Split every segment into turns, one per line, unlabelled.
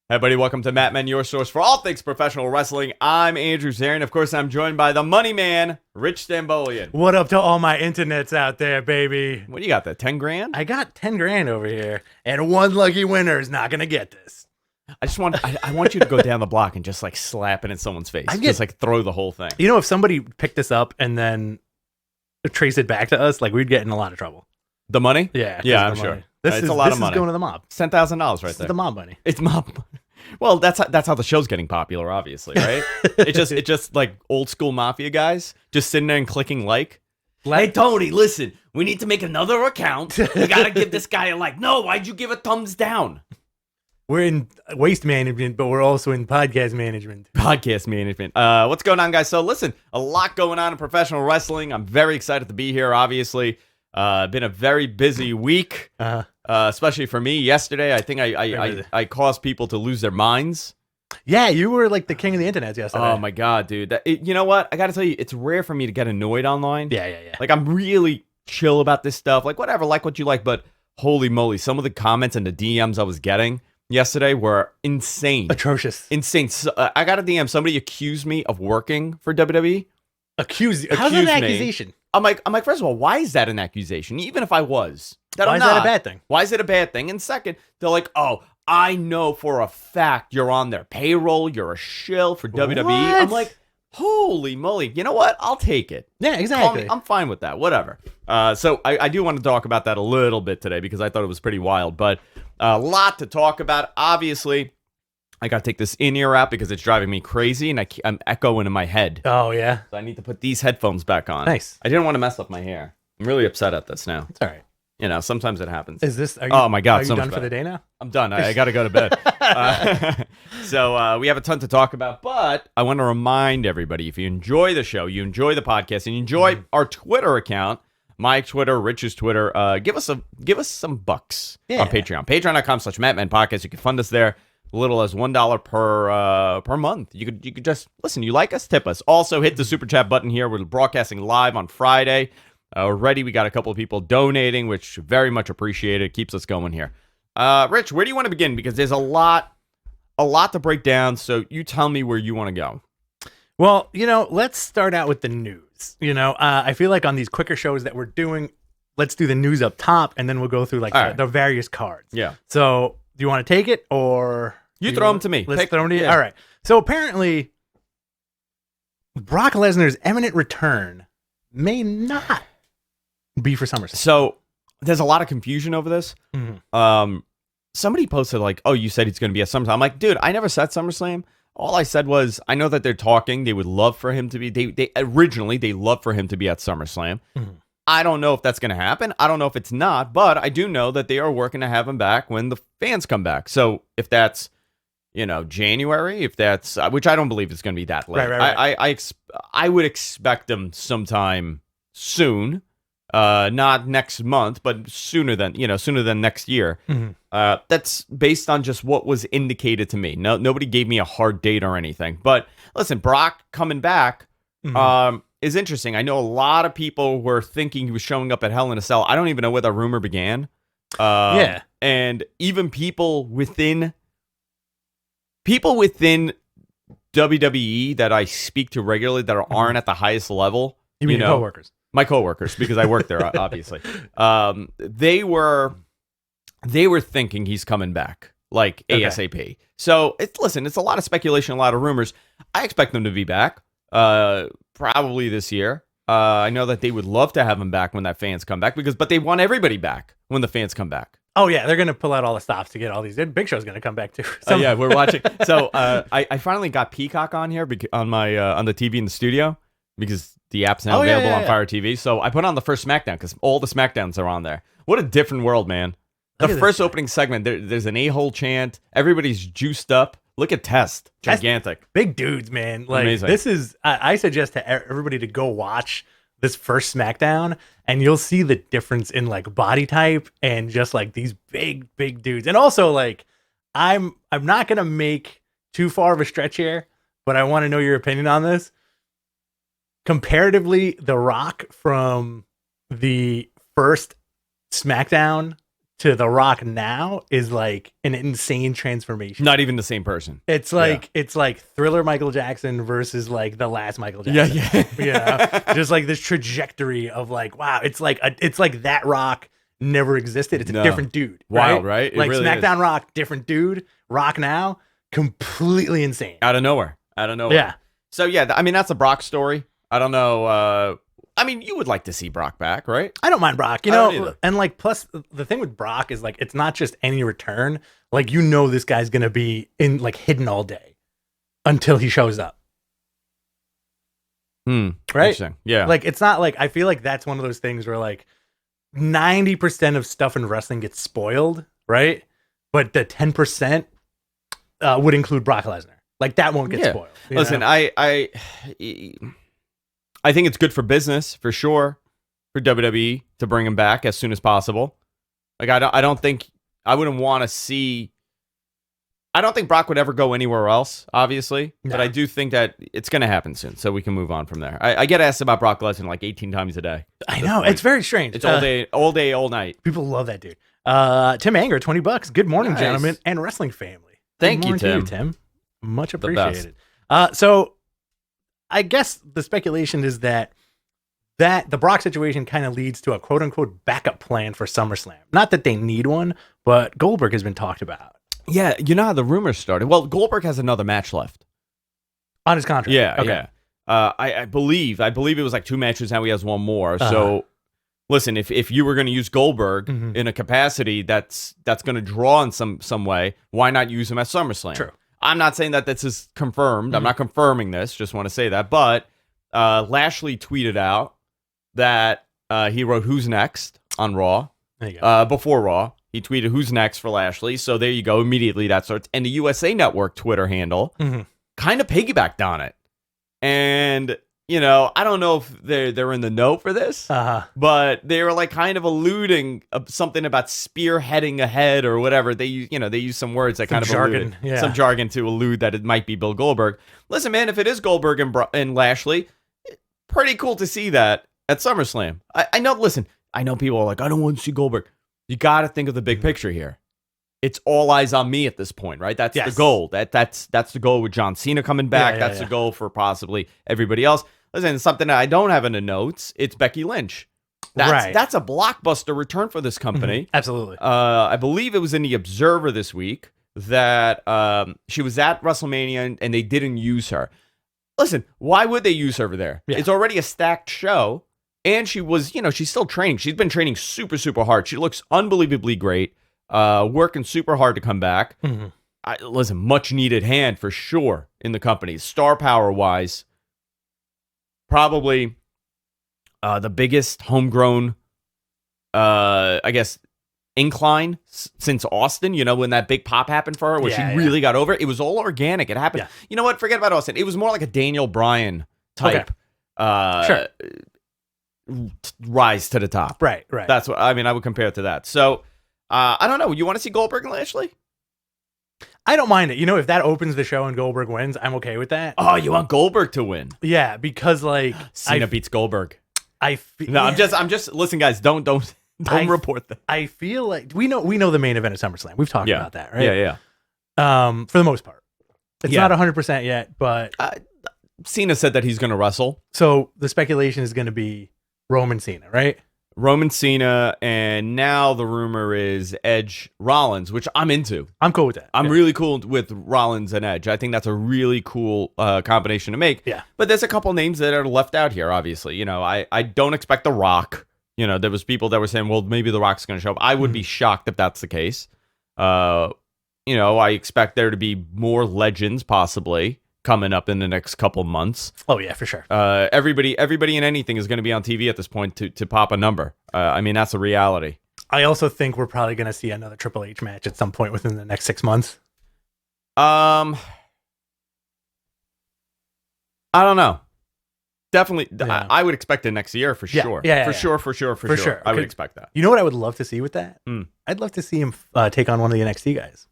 Hey, buddy, welcome to Matt Men, your source for all things professional wrestling. I'm Andrew Zarian. Of course, I'm joined by the money man, Rich Stambolian.
What up to all my internets out there, baby?
What do you got there, 10 grand?
I got 10 grand over here, and one lucky winner is not going to get this.
I want you to go down the block and just like slap it in someone's face. Just like throw the whole thing.
You know, if somebody picked this up and then traced it back to us, like we'd get in a lot of trouble.
The money?
Yeah.
Yeah, I'm sure.
This is a lot of money. This is going to the mob.
It's $10,000 right
This
there.
is the mob money.
It's mob money. Well, that's how the show's getting popular, obviously, right? It's just like old school mafia guys just sitting there and clicking like. Hey, Tony, listen, we need to make another account. We got to give this guy a like. No, why'd you give a thumbs down?
We're in waste management, but we're also in podcast management.
Podcast management. What's going on, guys? So listen, a lot going on in professional wrestling. I'm very excited to be here, obviously. Been a very busy week, especially for me. Yesterday, I think I caused people to lose their minds.
Yeah, you were like the king of the internet yesterday.
Oh my god, dude! You know what? I got to tell you, it's rare for me to get annoyed online.
Yeah.
Like I'm really chill about this stuff. Like whatever, like what you like. But holy moly, some of the comments and the DMs I was getting yesterday were insane,
atrocious,
insane. So, I got a DM. Somebody accused me of working for WWE.
How's that an accusation?
I'm like, first of all, why is that an accusation? Even if I was,
why is that a bad thing?
Why is it a bad thing? And second, they're like, oh, I know for a fact you're on their payroll. You're a shill for WWE.
What?
I'm like, holy moly. You know what? I'll take it.
Yeah, exactly.
I'm fine with that. Whatever. So I do want to talk about that a little bit today because I thought it was pretty wild. But a lot to talk about. Obviously, I got to take this in-ear out because it's driving me crazy and I'm echoing in my head.
Oh, yeah.
So I need to put these headphones back on.
Nice.
I didn't want to mess up my hair. I'm really upset at this now.
It's all right.
You know, sometimes it happens.
Is this?
Oh, my God.
Are you done for the day now?
I'm done. I got to go to bed. So we have a ton to talk about, but I want to remind everybody, if you enjoy the show, you enjoy the podcast, and you enjoy our Twitter account, my Twitter, Rich's Twitter, give us some bucks on Patreon. Patreon.com/MattMenPodcast. You can fund us there. Little as $1 per month. You could just listen. You like us, tip us. Also, hit the super chat button here. We're broadcasting live on Friday. Already, we got a couple of people donating, which very much appreciated. Keeps us going here. Rich, where do you want to begin? Because there's a lot to break down. So you tell me where you want to go.
Well, let's start out with the news. I feel like on these quicker shows that we're doing, let's do the news up top, and then we'll go through the various cards.
Yeah.
So do you want to take it or?
You throw them to me.
Let's throw them to you. All right. So apparently, Brock Lesnar's imminent return may not be for SummerSlam.
So there's a lot of confusion over this.
Mm-hmm.
Somebody posted like, "Oh, you said he's going to be at SummerSlam." I'm like, dude, I never said SummerSlam. All I said was, I know that they're talking. They would love for him to be. They originally loved for him to be at SummerSlam. Mm-hmm. I don't know if that's going to happen. I don't know if it's not, but I do know that they are working to have him back when the fans come back. So if that's January, if that's which I don't believe it's going to be that late.
Right.
I would expect them sometime soon, not next month, but sooner than next year. Mm-hmm. That's based on just what was indicated to me. Nobody gave me a hard date or anything. But listen, Brock coming back is interesting. I know a lot of people were thinking he was showing up at Hell in a Cell. I don't even know where that rumor began. And even people within WWE that I speak to regularly that aren't at the highest level.
You mean your coworkers?
My coworkers, because I work there, obviously. They were thinking he's coming back, like ASAP. So it's a lot of speculation, a lot of rumors. I expect them to be back, probably this year. I know that they would love to have him back when that fans come back, but they want everybody back when the fans come back.
Oh yeah, they're gonna pull out all the stops to get all these. Big Show's gonna come back too.
Yeah, we're watching. So I finally got Peacock on here on my on the TV in the studio because the app's now available on Fire TV. So I put on the first Smackdown because all the Smackdowns are on there. What a different world, man. The first opening segment, there's an a-hole chant. Everybody's juiced up. Look at Test. Gigantic.
Big dudes, man. Like amazing. This is, I suggest to everybody to go watch this first Smackdown, and you'll see the difference in like body type and just like these big dudes. And also like, I'm not going to make too far of a stretch here, but I want to know your opinion on this. Comparatively, The Rock from the first SmackDown to The Rock now is like an insane transformation.
Not even the same person.
It's like Thriller Michael Jackson versus like the last Michael Jackson. Just like this trajectory of like, wow, it's like that Rock never existed. It's a different dude.
Wild, right?
Like really Smackdown is. Rock, different dude. Rock now, completely insane.
Out of nowhere.
Yeah.
So yeah, I mean that's a Brock story. I don't know. I mean, you would like to see Brock back, right?
I don't mind Brock, you know, and like, plus the thing with Brock is like, it's not just any return. Like, you know, this guy's going to be in like hidden all day until he shows up. Right?
Yeah.
Like, it's not like, I feel like that's one of those things where like 90% of stuff in wrestling gets spoiled, right? But the 10% would include Brock Lesnar. Like, that won't get spoiled.
Listen, know? I think it's good for business, for sure, for WWE to bring him back as soon as possible. Like, I don't think, I wouldn't want to see, I don't think Brock would ever go anywhere else, obviously, but I do think that it's going to happen soon, so we can move on from there. I get asked about Brock Lesnar like 18 times a day.
I know, it's very strange.
It's all day, all night.
People love that dude. Tim Anger, $20. Good morning, gentlemen, and wrestling family.
Thank you, Tim.
Tim. Much appreciated. So, I guess the speculation is that the Brock situation kind of leads to a quote-unquote backup plan for SummerSlam. Not that they need one, but Goldberg has been talked about.
Yeah, you know how the rumors started? Well, Goldberg has another match left.
On his contract?
Yeah, okay. Yeah. I believe it was like 2 matches, now he has one more. So, listen, if you were going to use Goldberg in a capacity that's going to draw in some way, why not use him at SummerSlam?
True.
I'm not saying that this is confirmed. I'm not confirming this. Just want to say that. But Lashley tweeted out that he wrote "Who's next" on Raw.
There you go.
Before Raw, he tweeted "Who's next" for Lashley. So there you go. Immediately that starts. And the USA Network Twitter handle kind of piggybacked on it. And you know, I don't know if they're in the know for this, but they were like kind of alluding something about spearheading ahead or whatever. They use some words that kind of
jargon,
some jargon to allude that it might be Bill Goldberg. Listen, man, if it is Goldberg and Lashley, pretty cool to see that at SummerSlam. I know. Listen, I know people are like, I don't want to see Goldberg. You got to think of the big picture here. It's all eyes on me at this point, right? That's the goal. That's the goal with John Cena coming back. That's the goal for possibly everybody else. Listen, something that I don't have in the notes, it's Becky Lynch. That's a blockbuster return for this company.
Absolutely.
I believe it was in the Observer this week that she was at WrestleMania and they didn't use her. Listen, why would they use her over there? Yeah. It's already a stacked show. And she was, she's still training. She's been training super, super hard. She looks unbelievably great. Working super hard to come back. Listen, much needed hand for sure in the company. Star power wise, probably the biggest homegrown, I guess, incline since Austin. You know, when that big pop happened for her, where she really got over it. It was all organic. It happened. Yeah. You know what? Forget about Austin. It was more like a Daniel Bryan type.
Sure.
Rise to the top.
Right.
That's what I mean. I would compare it to that. So. I don't know. You want to see Goldberg and Lashley?
I don't mind it. You know, if that opens the show and Goldberg wins, I'm okay with that.
Oh, you want Goldberg to win?
Yeah, because like
Cena beats Goldberg.
I'm
just listen, guys. Don't report that.
I feel like we know the main event of SummerSlam. We've talked about that, right?
Yeah.
For the most part, it's not 100% yet, but
Cena said that he's going to wrestle.
So the speculation is going to be Roman Cena, right?
Roman Cena, and now the rumor is Edge Rollins, which I'm into.
I'm cool with that.
I'm really cool with Rollins and Edge. I think that's a really cool combination to make.
Yeah.
But there's a couple names that are left out here, obviously. You know, I don't expect The Rock. You know, there was people that were saying, well, maybe The Rock's going to show up. I would be shocked if that's the case. I expect there to be more legends, possibly, coming up in the next couple months.
Oh yeah, for sure.
Everybody and anything is going to be on TV at this point to pop a number. I mean, that's a reality.
I also think we're probably going to see another Triple H match at some point within the next 6 months.
I don't know. Definitely, I would expect it next year for sure. For sure. I would expect that.
You know what I would love to see with that? I'd love to see him take on one of the NXT guys.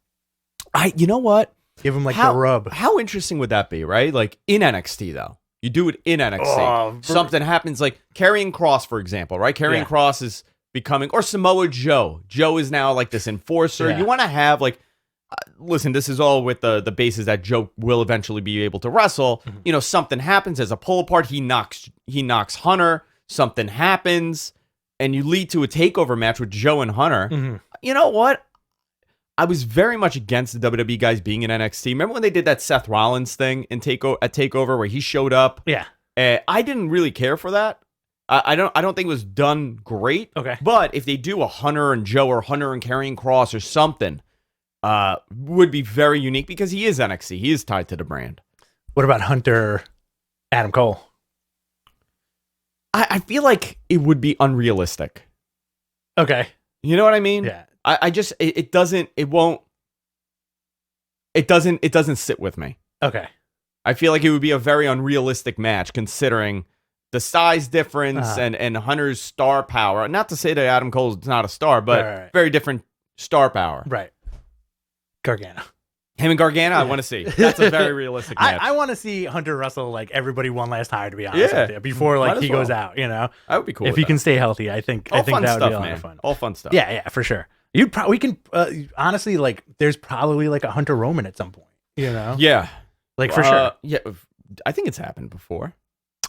You know what?
Give him the rub.
How interesting would that be, right? Like in NXT, though. You do it in NXT. Something happens like Karrion Kross, for example, right? Karrion Kross is becoming, or Samoa Joe. Joe is now like this enforcer.
Yeah.
You want to have like, listen, this is all with the basis that Joe will eventually be able to wrestle. You know, something happens as a pull apart. He knocks Hunter. Something happens, and you lead to a takeover match with Joe and Hunter. You know what? I was very much against the WWE guys being in NXT. Remember when they did that Seth Rollins thing at Takeover where he showed up?
Yeah.
I didn't really care for that. I don't think it was done great.
Okay.
But if they do a Hunter and Joe or Hunter and Karrion Kross or something, would be very unique because he is NXT. He is tied to the brand.
What about Hunter, Adam Cole?
I feel like it would be unrealistic.
Okay.
You know what I mean?
Yeah.
I just it doesn't sit with me.
Okay.
I feel like it would be a very unrealistic match considering the size difference and Hunter's star power. Not to say that Adam Cole's not a star, but very different star power.
Right. Gargano.
Him and Gargano, I want to see. That's a very realistic match.
I want to see Hunter wrestle like everybody one last time, to be honest with you, before like he goes out, you know?
That would be cool.
If he can stay healthy, I think that would be a lot of fun.
All fun stuff.
Yeah, for sure. We can honestly, like, there's probably like a Hunter Roman at some point, you know?
Yeah.
Like for sure.
Yeah. I think it's happened before.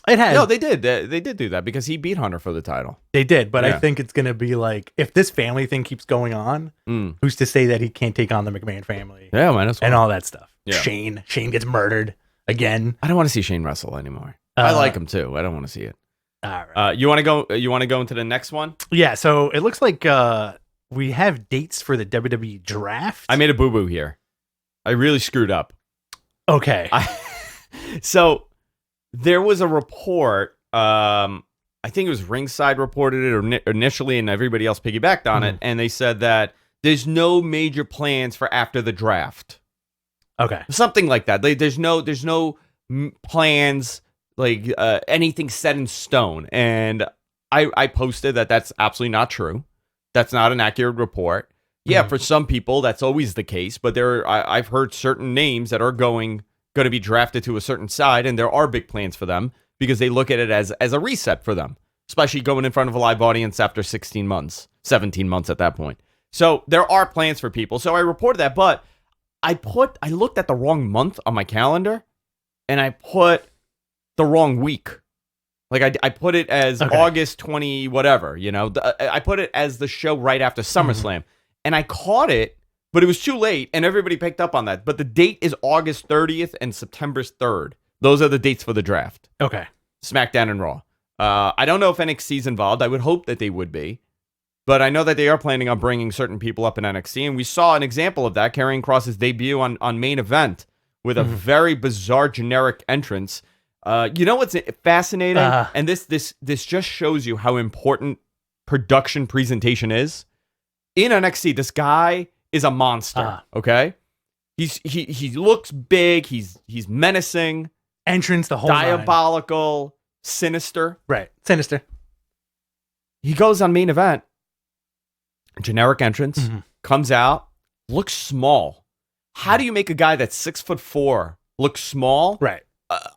It has.
No, they did. They did do that because he beat Hunter for the title.
They did, but I think it's going to be like, if this family thing keeps going on, who's to say that he can't take on the McMahon family?
Yeah, man.
And all that stuff.
Yeah.
Shane gets murdered again.
I don't want to see Shane wrestle anymore. I like him too. I don't want to see it.
All right.
You want to go? You want to go into the next one?
Yeah. So it looks like we have dates for the WWE draft.
I made a boo-boo here. I really screwed up.
Okay.
So there was a report. I think it was Ringside reported it initially, and everybody else piggybacked on it. And they said that there's no major plans for after the draft.
Okay.
Something like that. Like, there's no plans, like anything set in stone. And I posted that that's absolutely not true. That's not an accurate report. Yeah, for some people that's always the case, but I've heard certain names that are going to be drafted to a certain side, and there are big plans for them because they look at it as a reset for them, especially going in front of a live audience after 16 months, 17 months at that point. So there are plans for people. So I reported that, but I looked at the wrong month on my calendar, and I put the wrong week. Like I put it as August 20 whatever, you know. I put it as the show right after SummerSlam, and I caught it, but it was too late, and everybody picked up on that. But the date is August 30th and September 3rd. Those are the dates for the draft.
Okay.
Smackdown and Raw. I don't know if NXT's involved. I would hope that they would be. But I know that they are planning on bringing certain people up in NXT, and we saw an example of that, Karrion Kross's debut on Main Event with a very bizarre generic entrance. You know what's fascinating? And this just shows you how important production presentation is. In NXT, this guy is a monster, okay? He looks big, he's menacing.
Entrance, the whole
diabolical, sinister.
Right, sinister.
He goes on Main Event, generic entrance, comes out, looks small. How do you make a guy that's 6'4" look small?
Right.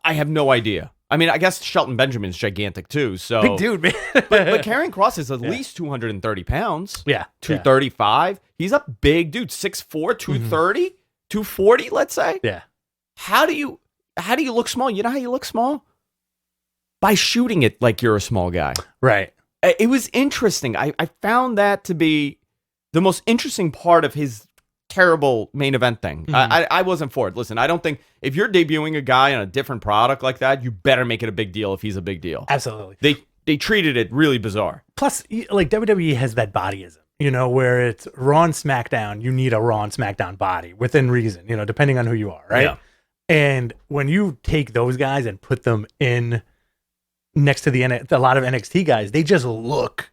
I have no idea. I mean, I guess Shelton Benjamin's gigantic too. So
big dude, man.
but Karrion Kross is at least 230 pounds.
Yeah.
235. He's a big dude. 6'4", 230, 240, let's say.
Yeah.
How do you look small? You know how you look small? By shooting it like you're a small guy.
Right.
It was interesting. I found that to be the most interesting part of his terrible Main Event thing. I wasn't for it. Listen, I don't think if you're debuting a guy on a different product like that, you better make it a big deal if he's a big deal.
Absolutely.
They treated it really bizarre.
Plus, like WWE has that bodyism, you know, where it's Raw and SmackDown, you need a Raw and SmackDown body within reason, you know, depending on who you are, right? Yeah. And when you take those guys and put them in next to a lot of NXT guys, they just look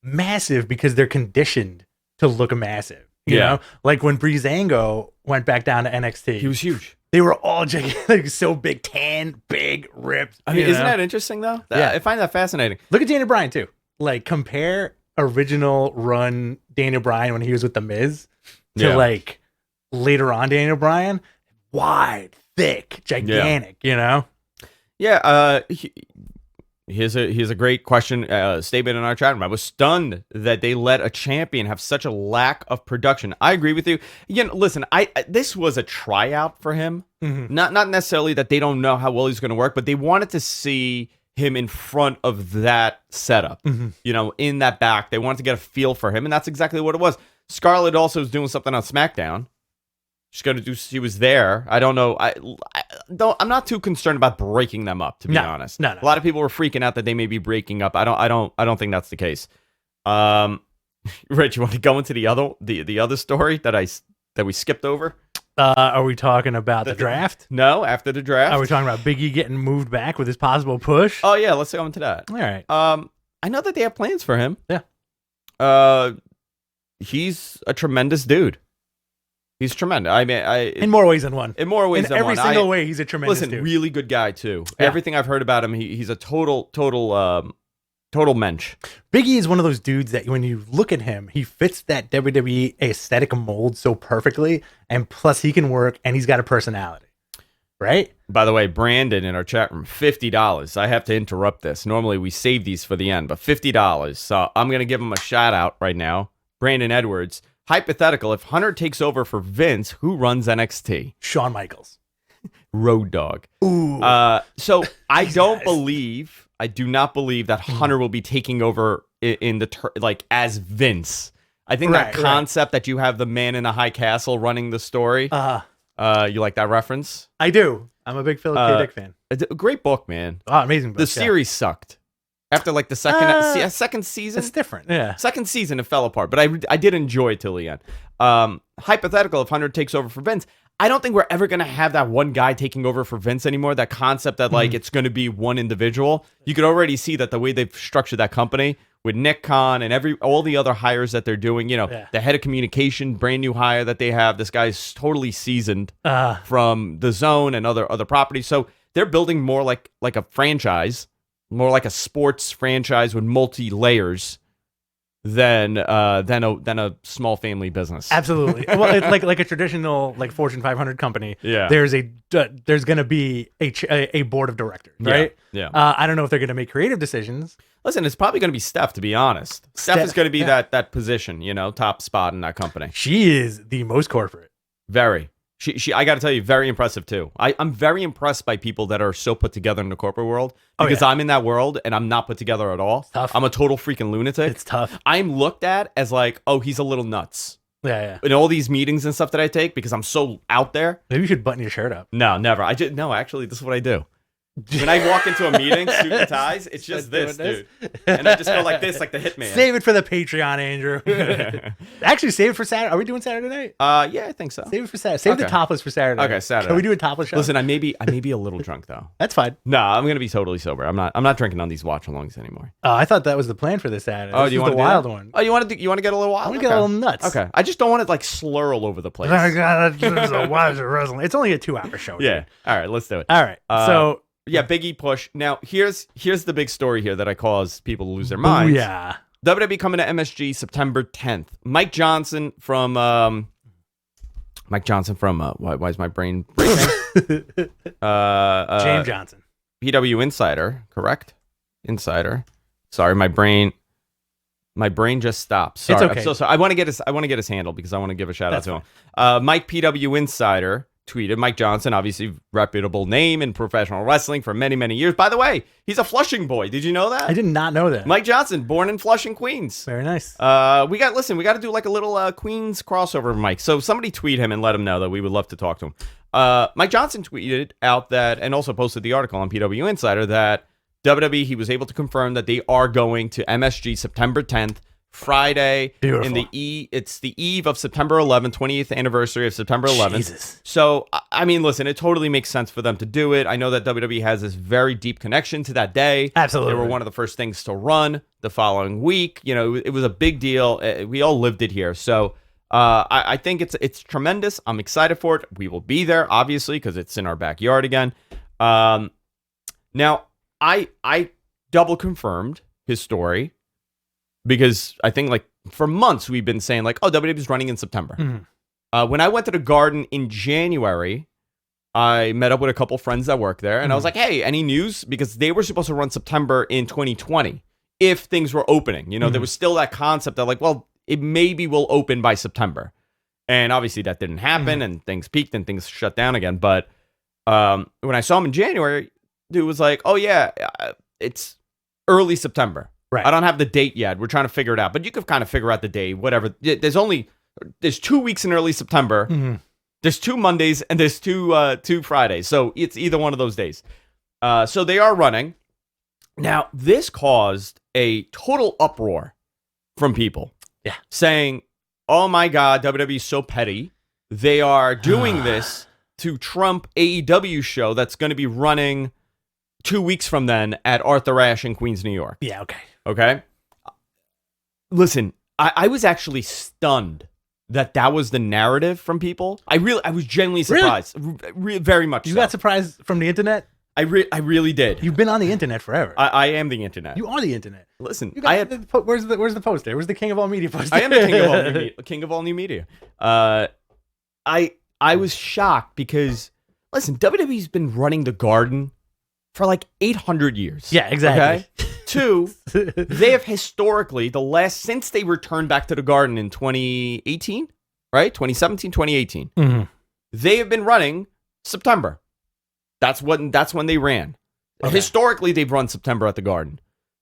massive because they're conditioned to look massive. You know, like when Breezango went back down to NXT,
he was huge.
They were all like so big, tan, big, ripped.
I mean, isn't that interesting though? I find that fascinating.
Look at Daniel Bryan too. Like compare original run Daniel Bryan when he was with The Miz to like later on Daniel Bryan, wide, thick, gigantic. You know?
Yeah. Here's a great question statement in our chat room. I was stunned that they let a champion have such a lack of production. I agree with you. Listen, this was a tryout for him. Mm-hmm. Not necessarily that they don't know how well he's going to work, but they wanted to see him in front of that setup. Mm-hmm. In that back, they wanted to get a feel for him, and that's exactly what it was. Scarlett also is doing something on SmackDown. She was there. I don't know. I'm not too concerned about breaking them up, to be honest.
No.
A lot of people were freaking out that they may be breaking up. I don't think that's the case. Rich, you want to go into the other story that we skipped over?
Are we talking about the draft?
No, after the draft.
Are we talking about Big E getting moved back with his possible push?
Oh yeah, let's go into that.
All right.
I know that they have plans for him.
Yeah.
He's a tremendous dude. He's tremendous. I mean,
in more ways than one.
In more ways than one.
In every single way, he's a tremendous dude.
Really good guy too. Yeah. Everything I've heard about him, he's a total mensch.
Big E is one of those dudes that when you look at him, he fits that WWE aesthetic mold so perfectly, and plus he can work, and he's got a personality. Right?
By the way, Brandon in our chat room, $50. I have to interrupt this. Normally we save these for the end, but $50. So I'm going to give him a shout out right now. Brandon Edwards. Hypothetical, if Hunter takes over for Vince, who runs NXT?
Shawn Michaels.
Road Dogg.
Ooh.
So I do not believe that Hunter will be taking over as Vince. I think that concept that you have the man in a high castle running the story. You like that reference?
I do. I'm a big Philip K. Dick fan.
A great book, man.
Oh, amazing book.
The series sucked. After the second season,
it's different. Yeah,
second season it fell apart, but I did enjoy it till the end. Hypothetical, if Hunter takes over for Vince, I don't think we're ever gonna have that one guy taking over for Vince anymore. That concept that it's gonna be one individual. You could already see that the way they've structured that company with Nick Khan and all the other hires that they're doing. The head of communication, brand new hire that they have. This guy's totally seasoned from the Zone and other properties. So they're building more like a franchise. More like a sports franchise with multi layers than a small family business.
Absolutely. Well, it's like a traditional Fortune 500 company.
Yeah.
There's going to be a board of directors, right?
Yeah.
I don't know if they're going to make creative decisions.
Listen, it's probably going to be Steph, to be honest. Steph is going to be that position, top spot in that company.
She is the most corporate.
Very. She I got to tell you, very impressive too. I'm very impressed by people that are so put together in the corporate world because I'm in that world and I'm not put together at all.
It's tough.
I'm a total freaking lunatic.
It's tough.
I'm looked at as he's a little nuts.
Yeah.
In all these meetings and stuff that I take because I'm so out there.
Maybe you should button your shirt up.
No, never. Actually, this is what I do. When I walk into a meeting, suit and ties, it's just this, dude. And I just go like this, like the hitman.
Save it for the Patreon, Andrew. Actually, save it for Saturday. Are we doing Saturday night?
Yeah, I think so.
Save it for Saturday. Save the topless for Saturday.
Okay, Saturday.
Can we do a topless show?
Listen, I may be a little drunk though.
That's fine.
No, I'm gonna be totally sober. I'm not drinking on these watch-alongs anymore.
Oh, I thought that was the plan for this Saturday.
Oh, do you want
the wild one?
Oh, you want to get a little wild?
I want to get a little nuts.
Okay, I just don't want to slur all over the place.
It's only a 2-hour show.
Yeah.
Dude.
All right, let's do it.
All right. So.
Yeah, Big E push. Now, here's the big story here that I cause people to lose their minds.
Yeah.
WWE coming to MSG September 10th. Mike Johnson from why is my brain breaking?
James Johnson.
PW Insider, correct? Insider. Sorry, my brain just stopped. Sorry.
It's okay.
I'm so sorry. I want to get his handle because I want to give a shout out to him. Mike PW Insider tweeted, Mike Johnson, obviously reputable name in professional wrestling for many, many years. By the way, he's a Flushing boy. Did you know that?
I did not know that.
Mike Johnson, born in Flushing, Queens.
Very nice.
We got to do a little Queens crossover, Mike. So somebody tweet him and let him know that we would love to talk to him. Mike Johnson tweeted out that, and also posted the article on PW Insider, that WWE, he was able to confirm that they are going to MSG September 10th, Friday.
Beautiful.
It's the eve of September 11th, 20th anniversary of September 11th.
Jesus.
So, I mean, listen, it totally makes sense for them to do it. I know that WWE has this very deep connection to that day.
Absolutely.
They were one of the first things to run the following week. It was a big deal. We all lived it here. So, I think it's tremendous. I'm excited for it. We will be there, obviously, because it's in our backyard again. Now, I double confirmed his story. Because I think for months we've been saying WWE is running in September.
Mm-hmm.
When I went to the Garden in January, I met up with a couple friends that work there, and I was like, hey, any news? Because they were supposed to run September in 2020 if things were opening. There was still that concept of like, well, it maybe will open by September. And obviously that didn't happen, and things peaked and things shut down again. But when I saw him in January, dude was like, oh, yeah, it's early September.
Right.
I don't have the date yet. We're trying to figure it out. But you could kind of figure out the day, whatever. There's 2 weeks in early September. Mm-hmm. There's 2 Mondays and there's two Fridays. So it's either one of those days. So they are running. Now, this caused a total uproar from people.
Yeah.
Saying, oh my God, WWE is so petty. They are doing this to trump AEW show that's going to be running 2 weeks from then at Arthur Ashe in Queens, New York.
Yeah, okay.
Okay? Listen, I was actually stunned that was the narrative from people. I was genuinely surprised. Really? Very much
You got surprised from the internet?
I really did.
You've been on the internet forever.
I am the internet.
You are the internet.
Listen,
where's the poster? Where's the king of all media poster?
I am the king of all new media. I was shocked because, listen, WWE's been running the Garden for like 800 years.
Yeah, exactly.
Okay? 2, they have historically, since they returned back to the Garden in 2018, right? 2017, 2018.
Mm-hmm.
They have been running September. That's when they ran. Okay. Historically, they've run September at the Garden.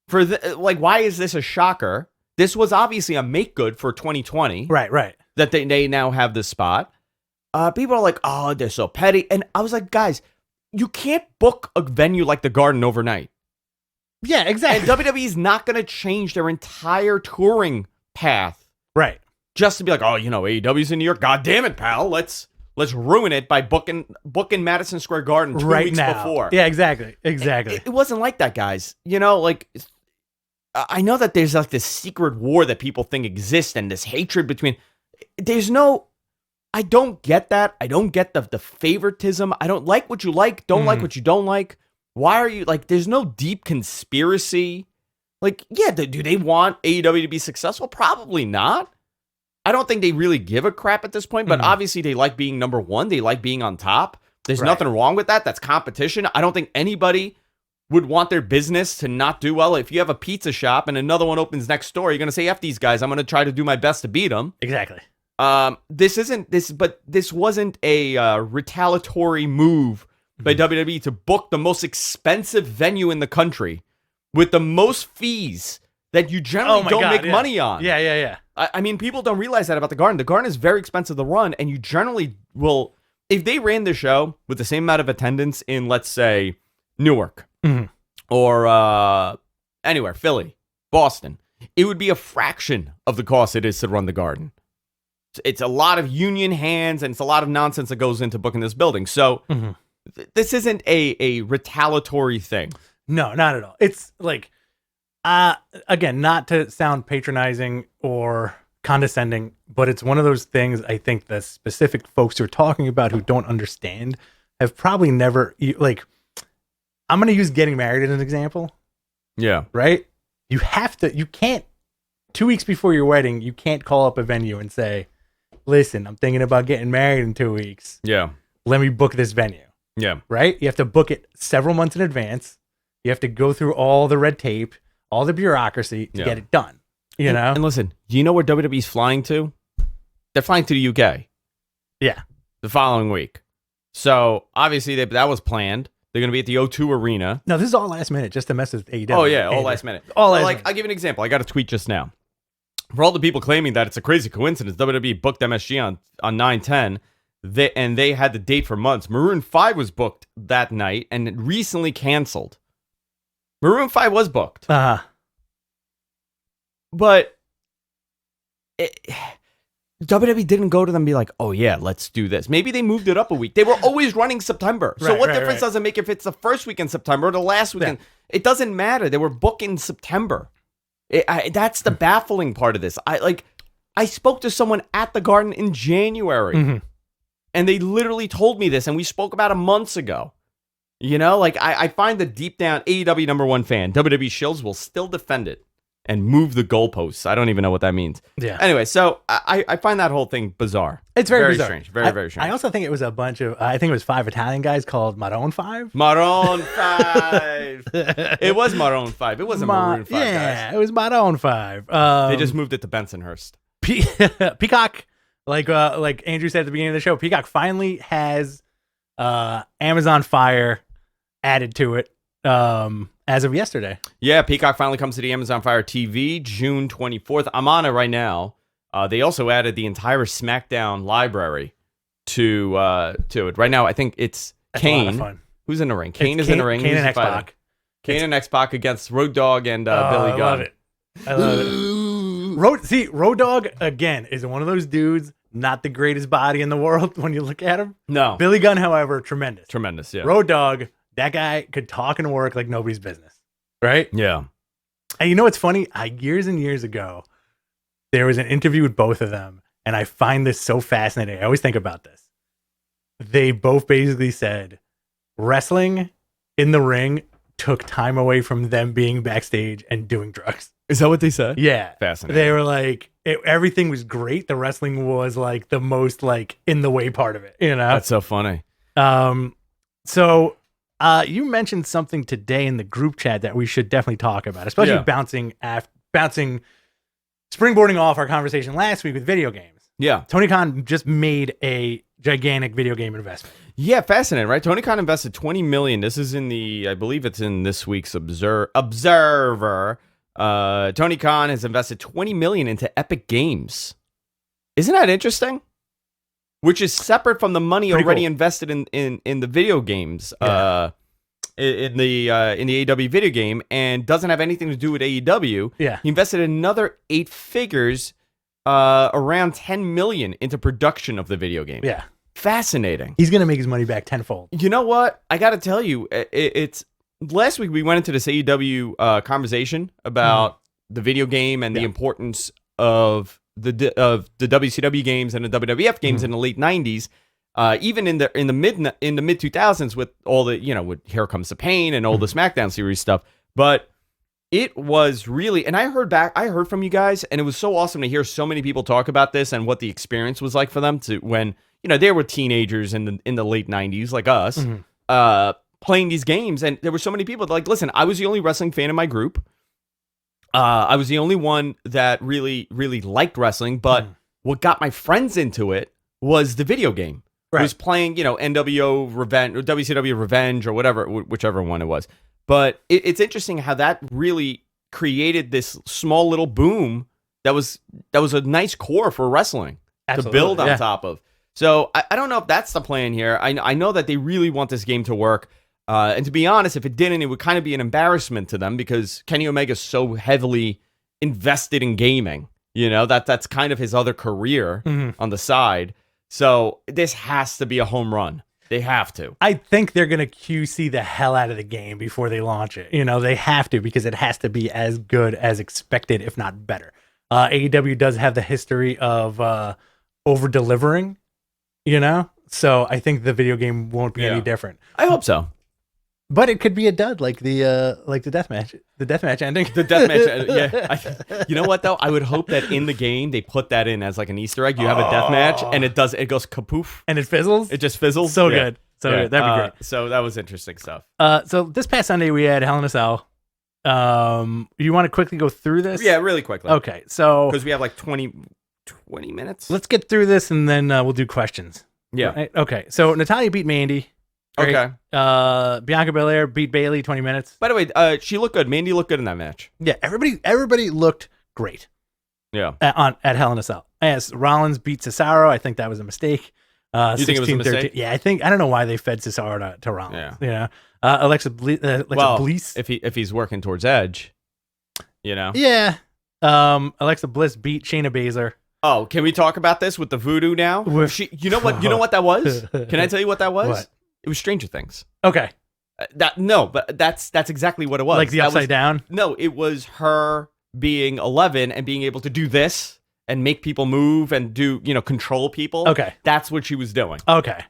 Why is this a shocker? This was obviously a make good for 2020.
Right.
That they now have this spot. People are like, oh, they're so petty. And I was like, guys, you can't book a venue like the Garden overnight.
Yeah, exactly.
And WWE is not going to change their entire touring path.
Right. Just
to be like, oh, AEW's in New York. God damn it, pal. Let's ruin it by booking Madison Square Garden 2 weeks before.
Yeah, exactly. It
wasn't like that, guys. I know that there's like this secret war that people think exists and this hatred between. I don't get that. I don't get the favoritism. I don't like what you like. Don't like what you don't like. Why are you there's no deep conspiracy. Do they want AEW to be successful? Probably not. I don't think they really give a crap at this point, but obviously they like being number one. They like being on top. There's nothing wrong with that. That's competition. I don't think anybody would want their business to not do well. If you have a pizza shop and another one opens next door, you're going to say, F these guys. I'm going to try to do my best to beat them.
Exactly.
This wasn't a retaliatory move by WWE to book the most expensive venue in the country with the most fees that you generally don't make money on.
Yeah.
I mean, people don't realize that about the Garden. The Garden is very expensive to run, and you generally will, if they ran the show with the same amount of attendance in, let's say, Newark or anywhere, Philly, Boston, it would be a fraction of the cost it is to run the Garden. It's a lot of union hands, and it's a lot of nonsense that goes into booking this building. So this isn't a retaliatory thing.
No, not at all. It's like, again, not to sound patronizing or condescending, but it's one of those things I think the specific folks who are talking about who don't understand have probably never, I'm going to use getting married as an example.
Yeah.
Right? You can't, 2 weeks before your wedding, you can't call up a venue and say, listen, I'm thinking about getting married in 2 weeks.
Yeah.
Let me book this venue.
Yeah.
Right? You have to book it several months in advance. You have to go through all the red tape, all the bureaucracy to get it done. You know?
And listen, do you know where WWE's flying to? They're flying to the UK.
Yeah.
The following week. So, obviously, that was planned. They're going to be at the O2 Arena.
No, this is all last minute, just to mess with AEW.
Oh, yeah, all last minute. All last minute. I'll give you an example. I got a tweet just now. For all the people claiming that it's a crazy coincidence, WWE booked MSG on 9/10, and they had the date for months. Maroon 5 was booked that night, and it recently canceled. Maroon 5 was booked. But WWE didn't go to them and be like, oh, yeah, let's do this. Maybe they moved it up a week. They were always running September. So what difference does it make if it's the first week in September or the last weekend? Yeah. It doesn't matter. They were booking September. That's the baffling part of this. I spoke to someone at the Garden in January, and they literally told me this, and we spoke about it months ago. I find that deep down, AEW #1 fan, WWE Shills will still defend it and move the goalposts. I don't even know what that means.
Yeah.
Anyway, so I find that whole thing bizarre.
It's very bizarre.
Strange. Very strange.
I also think it was a bunch of, I think it was 5 Italian guys called Maroon 5.
Maroon 5. It was Maroon 5. It wasn't Maroon 5,
yeah,
guys.
It was Maroon 5.
They just moved it to Bensonhurst.
Peacock, like Andrew said at the beginning of the show, Peacock finally has Amazon Fire added to it as of yesterday.
Yeah, Peacock finally comes to the Amazon Fire TV June 24th. I'm on it right now. They also added the entire SmackDown library to it. Right now, I think it's Kane. Who's in the ring? Kane is in the ring.
Kane and X-Pac.
Kane and X-Pac against Road Dogg and Billy Gunn.
I love it. Road Dogg, again, is one of those dudes, not the greatest body in the world when you look at him.
No.
Billy Gunn, however, tremendous.
Tremendous, yeah.
Road Dogg, that guy could talk and work like nobody's business. Right?
Yeah.
And you know what's funny? Years and years ago, there was an interview with both of them, and I find this so fascinating. I always think about this. They both basically said wrestling in the ring took time away from them being backstage and doing drugs.
Is that what they said?
Yeah.
Fascinating.
They were like, everything was great. The wrestling was like the most like in the way part of it, you know?
That's so funny.
So you mentioned something today in the group chat that we should definitely talk about, especially bouncing, springboarding off our conversation last week with video games.
Yeah.
Tony Khan just made a gigantic video game investment.
Yeah, fascinating, right? Tony Khan invested $20 million. This is I believe it's in this week's Observer. Tony Khan has invested $20 million into Epic Games. Isn't that interesting? Which is separate from the money already invested in the video games, in the AEW video game, and doesn't have anything to do with AEW.
Yeah,
he invested another 8 figures, around $10 million into production of the video game.
Yeah,
fascinating.
He's gonna make his money back tenfold.
You know what? I got to tell you, it's last week we went into this AEW conversation about the video game and the importance of the WCW games and the WWF games in the late 90s, even in the mid 2000s with all the, with Here Comes the Pain and all the SmackDown series stuff. But it was really, and I heard from you guys, and it was so awesome to hear so many people talk about this and what the experience was like for them when they were teenagers in the late 90s like us, playing these games. And there were so many people like, listen, I was the only wrestling fan in my group. I was the only one that really, really liked wrestling, but what got my friends into it was the video game. Right. It was playing, NWO Revenge or WCW Revenge or whatever, whichever one it was. But it's interesting how that really created this small little boom that was a nice core for wrestling to build on top of. So I don't know if that's the plan here. I know that they really want this game to work. And to be honest, if it didn't, it would kind of be an embarrassment to them because Kenny Omega's so heavily invested in gaming. That's kind of his other career on the side. So this has to be a home run. They have to. I
think they're going to QC the hell out of the game before they launch it. They have to because it has to be as good as expected, if not better. AEW does have the history of over-delivering, So I think the video game won't be any different.
I hope so.
But it could be a dud, like the deathmatch ending.
The deathmatch, yeah. You know what though? I would hope that in the game they put that in as like an Easter egg. You have a deathmatch, and it goes kapoof,
and it fizzles.
It just fizzles.
So good, good. That'd be great.
So that was interesting stuff.
So this past Sunday we had Hell in a Cell. You want to quickly go through this?
Yeah, really quickly.
Okay, so
because we have like 20 minutes.
Let's get through this, and then we'll do questions.
Yeah.
Right? Okay. So Natalya beat Mandy. Right?
Okay.
Bianca Belair beat Bayley 20 minutes.
By the way, she looked good. Mandy looked good in that match.
Yeah, everybody looked great.
Yeah.
At Hell in a Cell. As Rollins beat Cesaro, I think that was a mistake.
You think it was a mistake?
Yeah, I don't know why they fed Cesaro to Rollins. Yeah. Alexa Bliss.
If he's working towards Edge,
Yeah. Alexa Bliss beat Shayna Baszler.
Oh, can we talk about this with the voodoo now? You know what that was? Can I tell you what that was?
What?
It was Stranger Things.
Okay.
But that's exactly what it was.
Like the upside down?
No, it was her being 11 and being able to do this and make people move and do, control people.
Okay.
That's what she was doing.
Okay.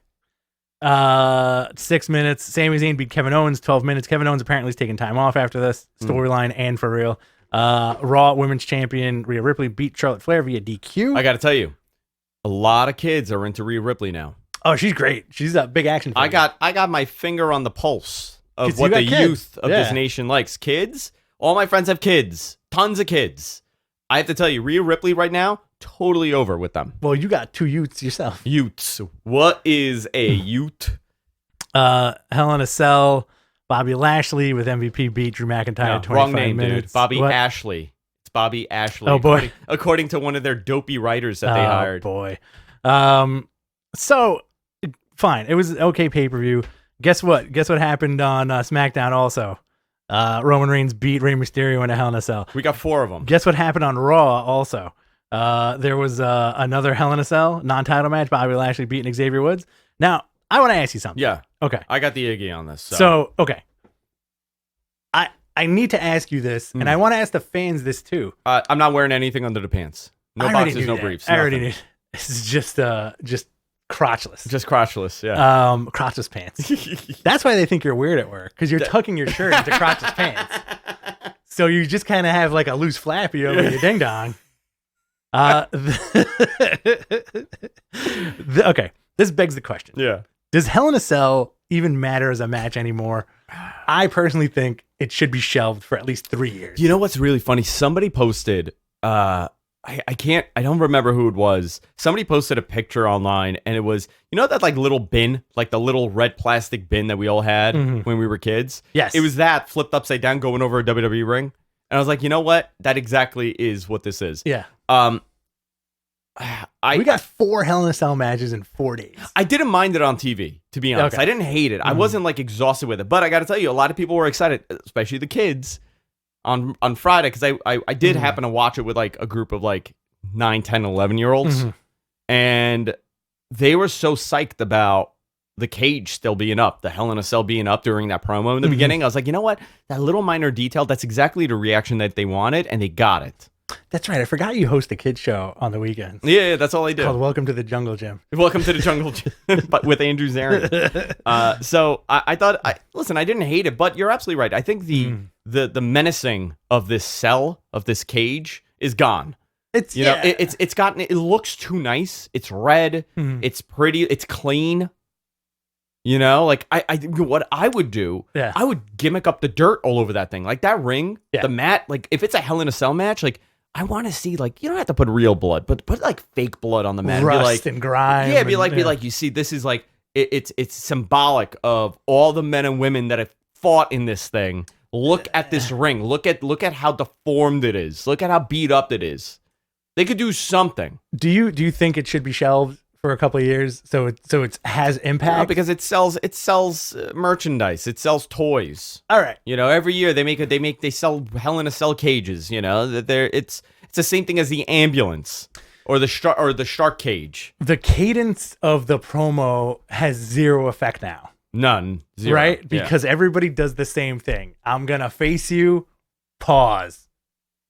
6 minutes. Sami Zayn beat Kevin Owens, 12 minutes. Kevin Owens apparently is taking time off after this storyline and for real. Raw Women's Champion Rhea Ripley beat Charlotte Flair via DQ.
I got to tell you, a lot of kids are into Rhea Ripley now.
Oh, she's great. She's a big action figure.
I got my finger on the pulse of what the youth of this nation likes. Kids, all my friends have kids, tons of kids. I have to tell you, Rhea Ripley right now, totally over with them.
Well, you got 2 Utes yourself.
Utes. What is a Ute?
Hell in a Cell. Bobby Lashley with MVP beat Drew McIntyre. 25
wrong name,
minutes.
Dude. Bobby Ashley. It's Bobby Ashley.
Oh boy.
According to one of their dopey writers that they hired.
Oh boy. So fine. It was an okay pay-per-view. Guess what? Guess what happened on SmackDown also? Roman Reigns beat Rey Mysterio in a Hell in a Cell.
We got 4 of them.
Guess what happened on Raw also? There was another Hell in a Cell non-title match. Bobby Lashley beating Xavier Woods. Now, I want to ask you something.
Yeah.
Okay.
I got the Iggy on this.
So okay. I need to ask you this, and I want to ask the fans this too.
I'm not wearing anything under the pants. No boxes, no briefs.
I already knew. This is just crotchless.
Just crotchless, yeah.
Crotchless pants. That's why they think you're weird at work, because you're tucking your shirt into crotchless pants. So you just kind of have like a loose flappy over your ding dong. Okay, this begs the question.
Yeah.
Does Hell in a Cell even matter as a match anymore? I personally think it should be shelved for at least 3 years.
You know what's really funny? Somebody posted, I don't remember who it was. Somebody posted a picture online, and it was, you know that like little bin, like the little red plastic bin that we all had when we were kids?
Yes.
It was that flipped upside down going over a WWE ring. And I was like, you know what? That exactly is what this is.
Yeah.
We
got 4 Hell in a Cell matches in 4 days.
I didn't mind it on TV, to be honest.
Okay.
I didn't hate it. I wasn't like exhausted with it. But I got to tell you, a lot of people were excited, especially the kids, on Friday, because I did happen to watch it with like a group of like 9, 10, 11-year-olds. And they were so psyched about the cage still being up, the Hell in a Cell being up during that promo in the beginning. I was like, you know what? That little minor detail, that's exactly the reaction that they wanted, and they got it.
That's right. I forgot you host a kids show on the weekends.
Yeah, that's all I do.
Called Welcome to the Jungle Gym.
Welcome to the Jungle Gym, but with Andrew Zarian. So I thought, listen, I didn't hate it, but you're absolutely right. I think the menacing of this cell, of this cage, is gone.
It's
it's gotten, it looks too nice. It's red. It's pretty. It's clean. You know, like what I would do, I would gimmick up the dirt all over that thing, like that ring, the mat. Like if it's a Hell in a Cell match, like I want to see, like, you don't have to put real blood, but put like fake blood on the mat.
Rust
be like,
and grime.
Yeah, be like, you see, this is like it's symbolic of all the men and women that have fought in this thing. Look at this ring. Look at how deformed it is. Look at how beat up it is. They could do something.
Do you think it should be shelved for a couple of years so it has impact?
No, because it sells merchandise. It sells toys.
All right.
You know, every year they sell Hell in a Cell cages, you know. It's the same thing as the ambulance or the shark cage.
The cadence of the promo has zero effect now.
None. Zero.
Right? Because everybody does the same thing. I'm going to face you, pause,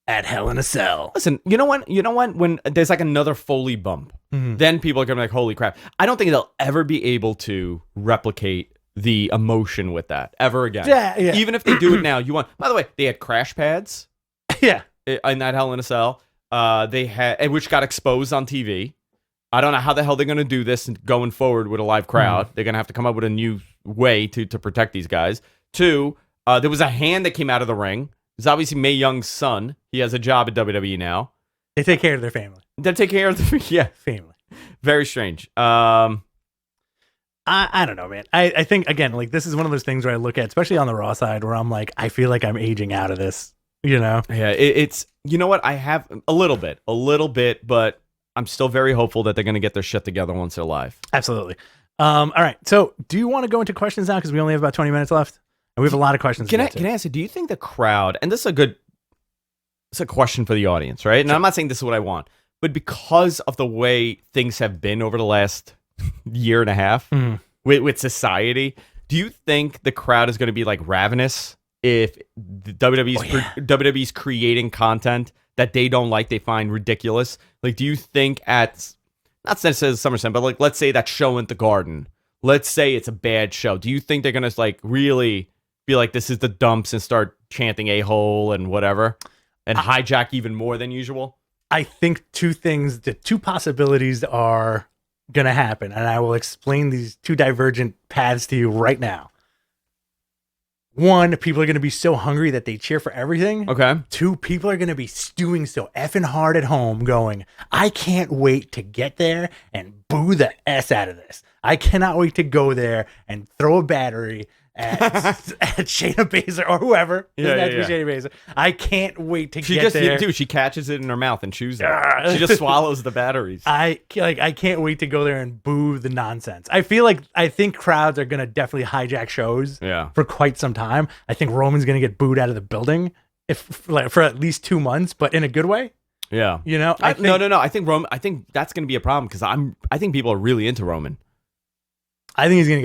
at Hell in a Cell.
Listen, you know what? When there's like another Foley bump, then people are going to be like, holy crap. I don't think they'll ever be able to replicate the emotion with that ever again.
Yeah.
Even if they do it now, by the way, they had crash pads.
Yeah.
In that Hell in a Cell. They had, which got exposed on TV. I don't know how the hell they're going to do this going forward with a live crowd. They're going to have to come up with a new way to protect these guys. 2, there was a hand that came out of the ring. It's obviously Mae Young's son. He has a job at WWE now.
They take care of their family.
They take care of the
family.
Very strange.
I don't know, man. I think, again, like, this is one of those things where I look at, especially on the Raw side, where I'm like, I feel like I'm aging out of this, you know?
Yeah, it's, you know what? I have a little bit, but I'm still very hopeful that they're going to get their shit together once they're live.
Absolutely. All right. So do you want to go into questions now? Because we only have about 20 minutes left. And we have a lot of questions.
Can I ask you, do you think the crowd, and this is it's a question for the audience, right? And I'm not saying this is what I want, but because of the way things have been over the last year and a half with society, do you think the crowd is going to be like ravenous if the WWE's creating content that they don't like, they find ridiculous? Like, do you think not necessarily Summerslam, but like, let's say that show in the Garden, let's say it's a bad show. Do you think they're going to like really be like, this is the dumps and start chanting a-hole and whatever? and hijack even more than usual?
I think the two possibilities are going to happen, and I will explain these two divergent paths to you right now. One, people are going to be so hungry that they cheer for everything.
Okay.
Two, people are going to be stewing so effing hard at home going, I can't wait to get there and boo the S out of this. I cannot wait to go there and throw a battery at Shayna Baszler or whoever. Doesn't have to be Shayna Baszler. I can't wait to get there.
Dude, she catches it in her mouth and chews it. She just swallows the batteries.
I can't wait to go there and boo the nonsense. I think crowds are gonna definitely hijack shows for quite some time. I think Roman's gonna get booed out of the building for at least 2 months, but in a good way.
Yeah,
no. I
think that's gonna be a problem because I think people are really into Roman.
I think he's gonna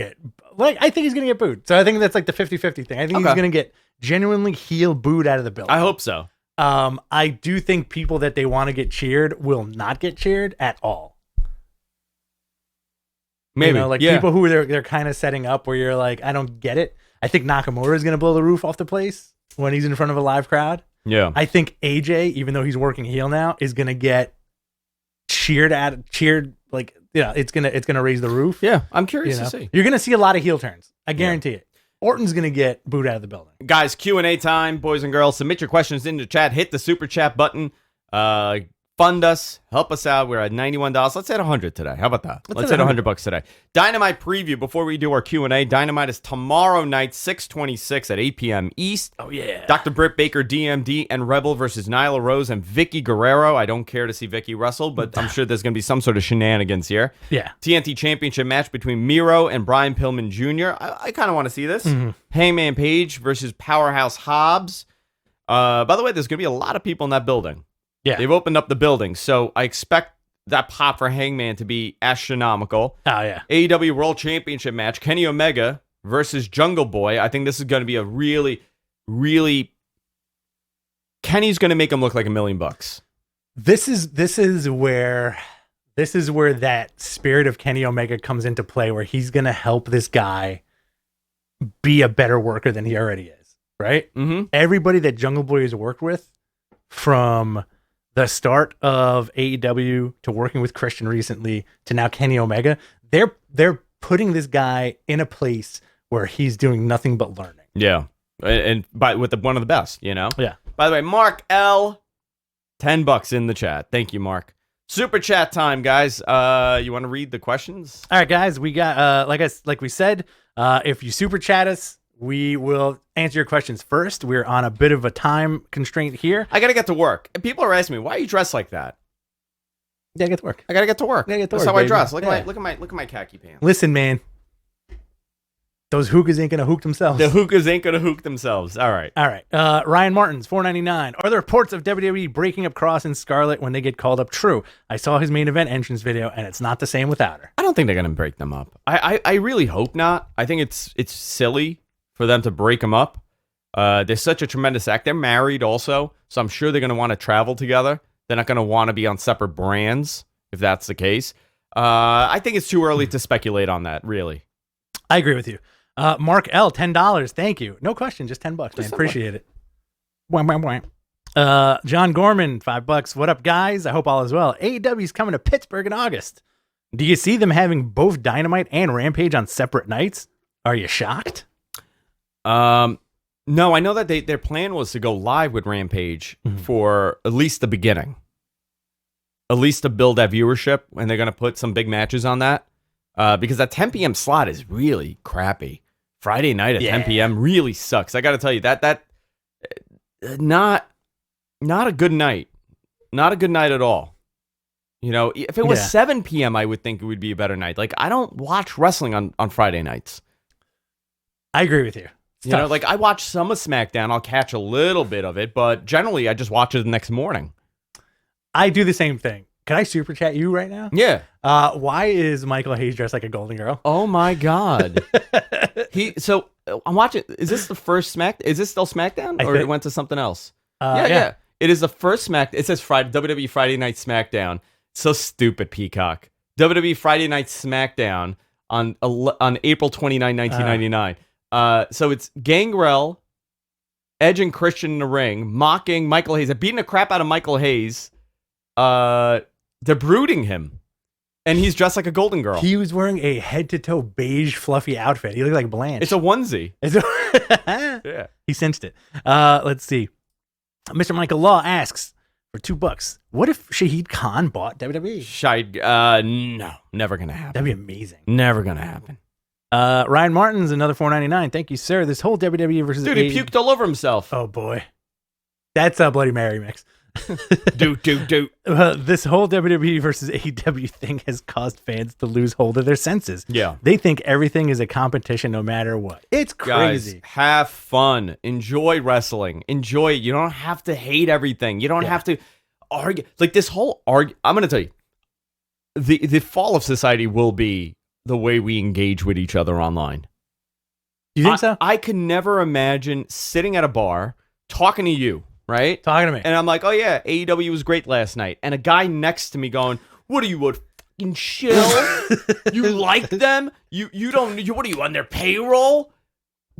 get booed. So I think that's like the 50-50 thing. I think he's gonna get genuinely heel booed out of the building.
I hope so.
I do think people that they want to get cheered will not get cheered at all.
Maybe
people who they're kind of setting up where you're like, I don't get it. I think Nakamura is gonna blow the roof off the place when he's in front of a live crowd.
Yeah.
I think AJ, even though he's working heel now, is gonna get cheered like. Yeah, it's gonna raise the roof.
Yeah, I'm curious to see.
You're gonna see a lot of heel turns. I guarantee it. Orton's gonna get booed out of the building.
Guys, Q&A time, boys and girls. Submit your questions into the chat. Hit the super chat button. Fund us. Help us out. We're at $91. Let's hit 100 today. How about that? Let's hit $100 today. Dynamite preview before we do our Q&A. Dynamite is tomorrow night, 6/26 at 8 p.m. East.
Oh, yeah.
Dr. Britt Baker, DMD, and Rebel versus Nyla Rose and Vicky Guerrero. I don't care to see Vicky wrestle, but I'm sure there's going to be some sort of shenanigans here.
Yeah.
TNT Championship match between Miro and Brian Pillman Jr. I kind of want to see this. Mm-hmm. Hangman Page versus Powerhouse Hobbs. By the way, there's going to be a lot of people in that building.
Yeah.
They've opened up the building, so I expect that pop for Hangman to be astronomical.
Oh, yeah.
AEW World Championship match, Kenny Omega versus Jungle Boy. I think this is going to be a really, really... Kenny's going to make him look like $1 million.
This is where that spirit of Kenny Omega comes into play, where he's going to help this guy be a better worker than he already is, right?
Mm-hmm.
Everybody that Jungle Boy has worked with, from the start of AEW to working with Christian recently to now Kenny Omega, they're putting this guy in a place where he's doing nothing but learning.
Yeah, and with one of the best,
Yeah.
By the way, Mark L, $10 in the chat. Thank you, Mark. Super chat time, guys. You want to read the questions?
All right, guys. We got like we said, if you super chat us, we will answer your questions first. We're on a bit of a time constraint here.
I got to get to work. And people are asking me, why are you dressed like that?
Yeah, get to work.
I got to get to work. That's how I dress. Look at my khaki pants.
Listen, man. Those hookahs ain't gonna hook themselves.
The hookahs ain't gonna hook themselves. All right.
Ryan Martins, $4.99. Are there reports of WWE breaking up Kross and Scarlett when they get called up? True. I saw his main event entrance video, and it's not the same without her.
I don't think they're gonna break them up. I really hope not. I think it's silly for them to break them up. They're such a tremendous act. They're married also, so I'm sure they're gonna want to travel together. They're not gonna want to be on separate brands if that's the case. I think it's too early to speculate on that. Really.
I agree with you. Mark L, $10. Thank you. No question, just $10, man. Appreciate it. John Gorman, $5. What up, guys? I hope all is well. AEW's coming to Pittsburgh in August. Do you see them having both Dynamite and Rampage on separate nights? Are you shocked?
No, I know that their plan was to go live with Rampage for at least the beginning. At least to build that viewership, and they're going to put some big matches on that. Because that 10 p.m. slot is really crappy. Friday night at 10 p.m. really sucks. I got to tell you, that not a good night. Not a good night at all. You know, if it was 7 p.m., I would think it would be a better night. Like, I don't watch wrestling on Friday nights.
I agree with you.
You know, like, I watch some of SmackDown. I'll catch a little bit of it, but generally, I just watch it the next morning.
I do the same thing. Can I super chat you right now?
Yeah.
Why is Michael Hayes dressed like a Golden Girl?
Oh my God. So I'm watching. Is this the first Is this still SmackDown, or it went to something else? Yeah. It is the first It says WWE Friday Night SmackDown. So stupid, Peacock. WWE Friday Night SmackDown on April 29, 1999. So it's Gangrel, Edge and Christian in the ring, mocking Michael Hayes. They're beating the crap out of Michael Hayes. They're brooding him. And he's dressed like a Golden Girl.
He was wearing a head-to-toe beige fluffy outfit. He looked like Blanche.
It's a onesie.
Yeah. He cinched it. Let's see. Mr. Michael Law asks for $2. What if Shahid Khan bought WWE?
No, never gonna happen.
That'd be amazing.
Never gonna happen.
Ryan Martin's another $4.99. Thank you, sir. This whole WWE versus
dude, he puked all over himself.
Oh boy, that's a Bloody Mary mix.
do.
This whole WWE versus AEW thing has caused fans to lose hold of their senses.
Yeah.
They think everything is a competition no matter what. It's crazy.
Guys, have fun. Enjoy wrestling. Enjoy it. You don't have to hate everything. You don't have to argue. Like this whole I'm going to tell you, the fall of society will be the way we engage with each other online.
You think so?
I could never imagine sitting at a bar talking to you. Right?
Talking to me.
And I'm like, oh yeah, AEW was great last night. And a guy next to me going, what are you, a fucking shill? You like them? You don't, what are you, on their payroll?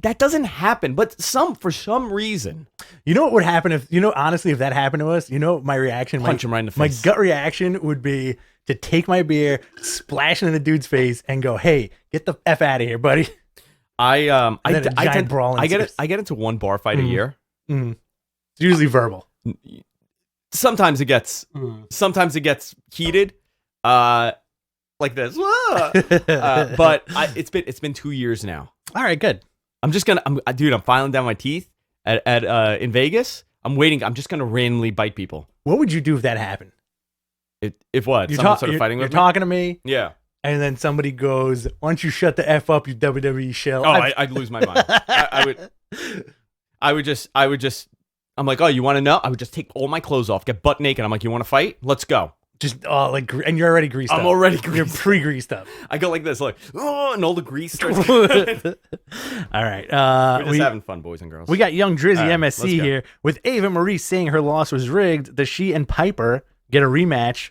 That doesn't happen. But for some reason.
You know what would happen honestly, if that happened to us, my reaction?
Punch him right in the face.
My gut reaction would be to take my beer, splash it in the dude's face, and go, hey, get the F out of here, buddy.
I get into one bar fight a year.
Mm-hmm. It's usually verbal.
Sometimes it gets heated, like this. But it's been 2 years now.
All right, good.
I'm filing down my teeth at in Vegas. I'm waiting. I'm just gonna randomly bite people.
What would you do if that happened?
If what? Someone started fighting with me?
You're talking to me.
Yeah.
And then somebody goes, "Why don't you shut the F up, you WWE shill?"
Oh, I'd lose my mind. I would just. I'm like, oh, you want to know? I would just take all my clothes off, get butt naked. I'm like, you want to fight? Let's go.
Just and you're already greased up.
I'm already greased.
You're pre-greased up.
I go like this, like, oh, and all the grease starts.
All right.
We're just having fun, boys and girls.
We got young Drizzy MSC here. With Ava Marie saying her loss was rigged, does she and Piper get a rematch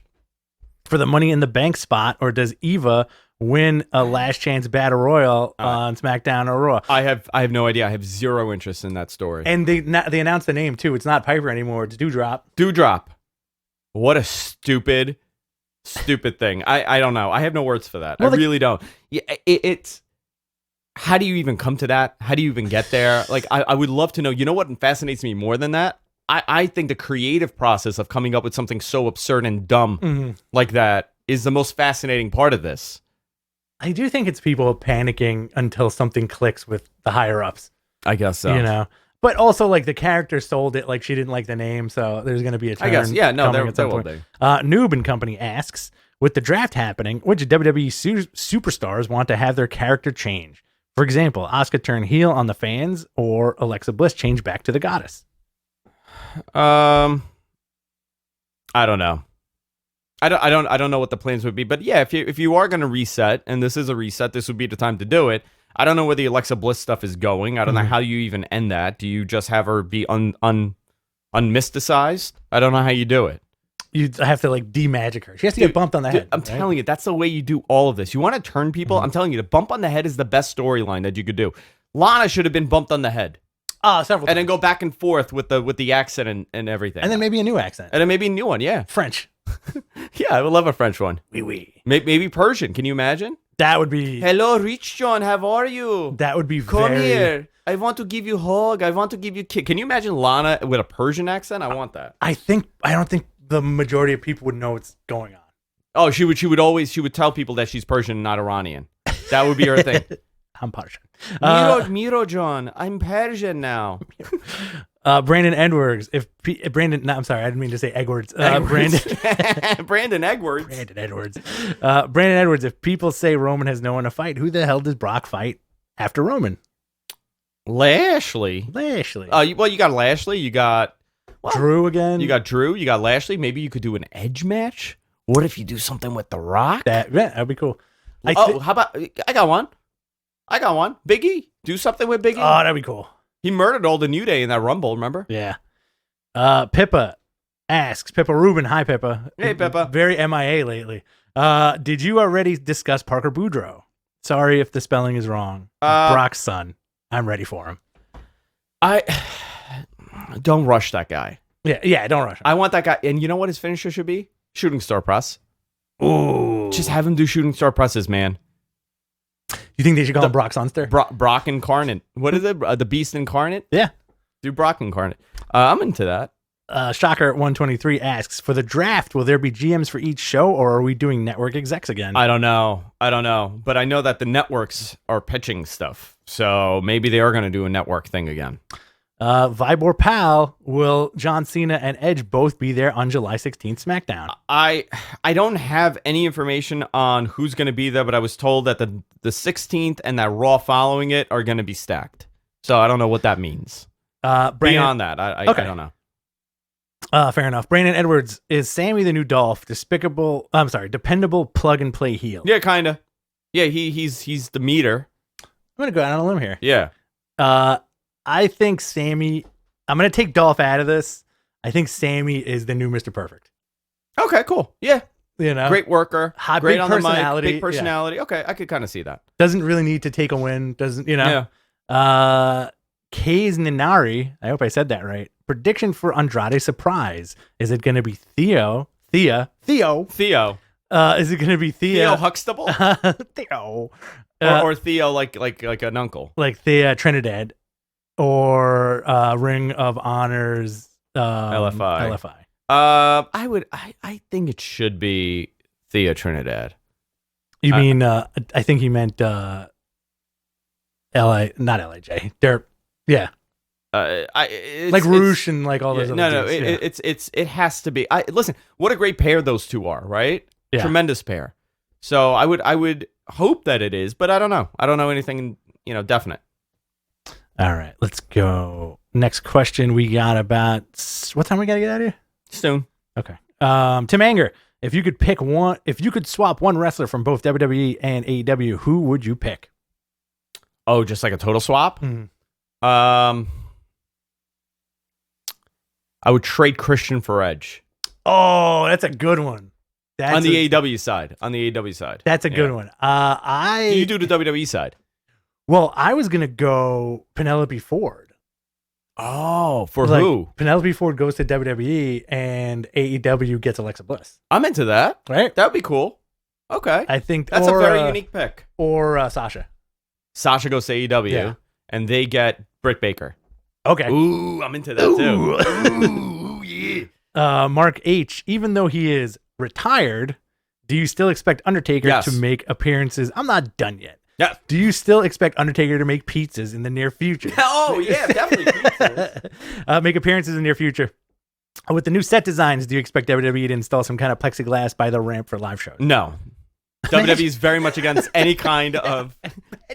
for the Money in the Bank spot, or does Eva win a last chance battle royal on SmackDown or Raw?
I have no idea. I have zero interest in that story.
And they announced the name too. It's not Piper anymore. It's Doudrop.
Doudrop. What a stupid thing. I don't know. I have no words for that. Well, I really don't. Yeah, it's. How do you even come to that? How do you even get there? Like, I would love to know. You know what fascinates me more than that? I think the creative process of coming up with something so absurd and dumb like that is the most fascinating part of this.
I do think it's people panicking until something clicks with the higher ups.
I guess so.
But also, like, the character sold it, like she didn't like the name, so there's going to be a turn.
I guess, yeah, no, there will
be. Noob and Company asks, with the draft happening, which WWE superstars want to have their character change? For example, Asuka turn heel on the fans, or Alexa Bliss change back to the goddess?
I don't know. I don't know what the plans would be, but yeah, if you are going to reset, and this is a reset, this would be the time to do it. I don't know where the Alexa Bliss stuff is going. I don't know how you even end that. Do you just have her be unmysticized? I don't know how you do it.
You have to like demagic her. She has to get bumped on the head.
I'm telling you, that's the way you do all of this. You want to turn people? I'm telling you, the bump on the head is the best storyline that you could do. Lana should have been bumped on the head.
Several times.
And then go back and forth with the accent and everything.
And then maybe a new accent.
And then maybe a new one, yeah.
French.
Yeah, I would love a French one.
Oui, oui.
Maybe Persian. Can you imagine?
That would be...
Hello, Rich John. How are you?
That would be
Come here. I want to give you a hug. I want to give you a kiss. Can you imagine Lana with a Persian accent? I want that.
I don't think the majority of people would know what's going on.
Oh, she would tell people that she's Persian and not Iranian. That would be her thing.
I'm Persian.
Miro John, I'm Persian now.
Brandon Edwards. I'm sorry, I didn't mean to say Edwards. Brandon
Edwards.
Brandon Edwards. Brandon Edwards. If people say Roman has no one to fight, who the hell does Brock fight after Roman?
Lashley. Well, you got Lashley. You got
Drew again.
You got Drew. You got Lashley. Maybe you could do an Edge match. What if you do something with The Rock?
That'd be cool.
How about? I got one. Big E. Do something with Big E.
Oh, that'd be cool.
He murdered all the New Day in that Rumble, remember?
Yeah. Pippa asks, Pippa Rubin, hi Pippa.
Hey Pippa.
Very MIA lately. Did you already discuss Parker Boudreaux? Sorry if the spelling is wrong. Brock's son. I'm ready for him.
Don't rush that guy.
Yeah, don't rush him.
I want that guy. And you know what his finisher should be? Shooting star press.
Ooh.
Just have him do shooting star presses, man.
You think they should call him Brock Sunster?
Brock Incarnate. What is it? The Beast Incarnate?
Yeah.
Do Brock Incarnate. I'm into that.
Shocker at 123 asks, for the draft, will there be GMs for each show, or are we doing network execs again?
I don't know. But I know that the networks are pitching stuff. So maybe they are going to do a network thing again.
Vibor Pal, will John Cena and Edge both be there on July 16th SmackDown?
I don't have any information on who's going to be there, but I was told that the 16th and that Raw following it are going to be stacked. So I don't know what that means. Beyond that, I don't know.
Fair enough. Brandon Edwards, is Sammy the new Dolph dependable plug and play heel?
Yeah, kind of. Yeah, he's the meter.
I'm gonna go out on a limb here.
Yeah.
I think Sammy. I'm gonna take Dolph out of this. I think Sammy is the new Mr. Perfect.
Okay, cool. Yeah.
Great
worker, great on
personality,
the mic, big personality. Yeah. Okay, I could kind of see that.
Doesn't really need to take a win. Yeah. Kaze Ninari, I hope I said that right. Prediction for Andrade surprise. Is it going to be Theo? Is it going to be Theo
Huxtable?
Theo.
Or Theo like an uncle.
Like Thea Trinidad. Or Ring of Honor's LFI.
I think it should be Thea Trinidad.
You mean I think he meant not LIJ. They're like Roosh and like all those other dudes.
It has to be. Listen, what a great pair those two are, right?
Yeah.
Tremendous pair. So I would hope that it is, but I don't know. I don't know anything, definite.
All right, let's go. Next question we got about what time we got to get out of here?
Soon.
Okay. Tim Anger, if you could swap one wrestler from both WWE and AEW, who would you pick?
Oh, just like a total swap?
Mm-hmm.
I would trade Christian for Edge.
Oh, that's a good one.
On the AEW side.
That's a good one.
You do the WWE side.
Well, I was gonna go Penelope Ford.
Oh, for who?
Penelope Ford goes to WWE and AEW gets Alexa Bliss.
I'm into that.
Right?
That would be cool. Okay.
I think
that's a very unique pick.
Or Sasha.
Sasha goes to AEW and they get Britt Baker.
Okay.
Ooh, I'm into that too. Ooh, yeah.
Mark H, even though he is retired, do you still expect Undertaker to make appearances? I'm not done yet.
Yeah.
Do you still expect Undertaker to make pizzas in the near future?
Oh, yeah, definitely pizzas.
Make appearances in the near future. With the new set designs, do you expect WWE to install some kind of plexiglass by the ramp for live shows?
No. WWE is very much against any kind of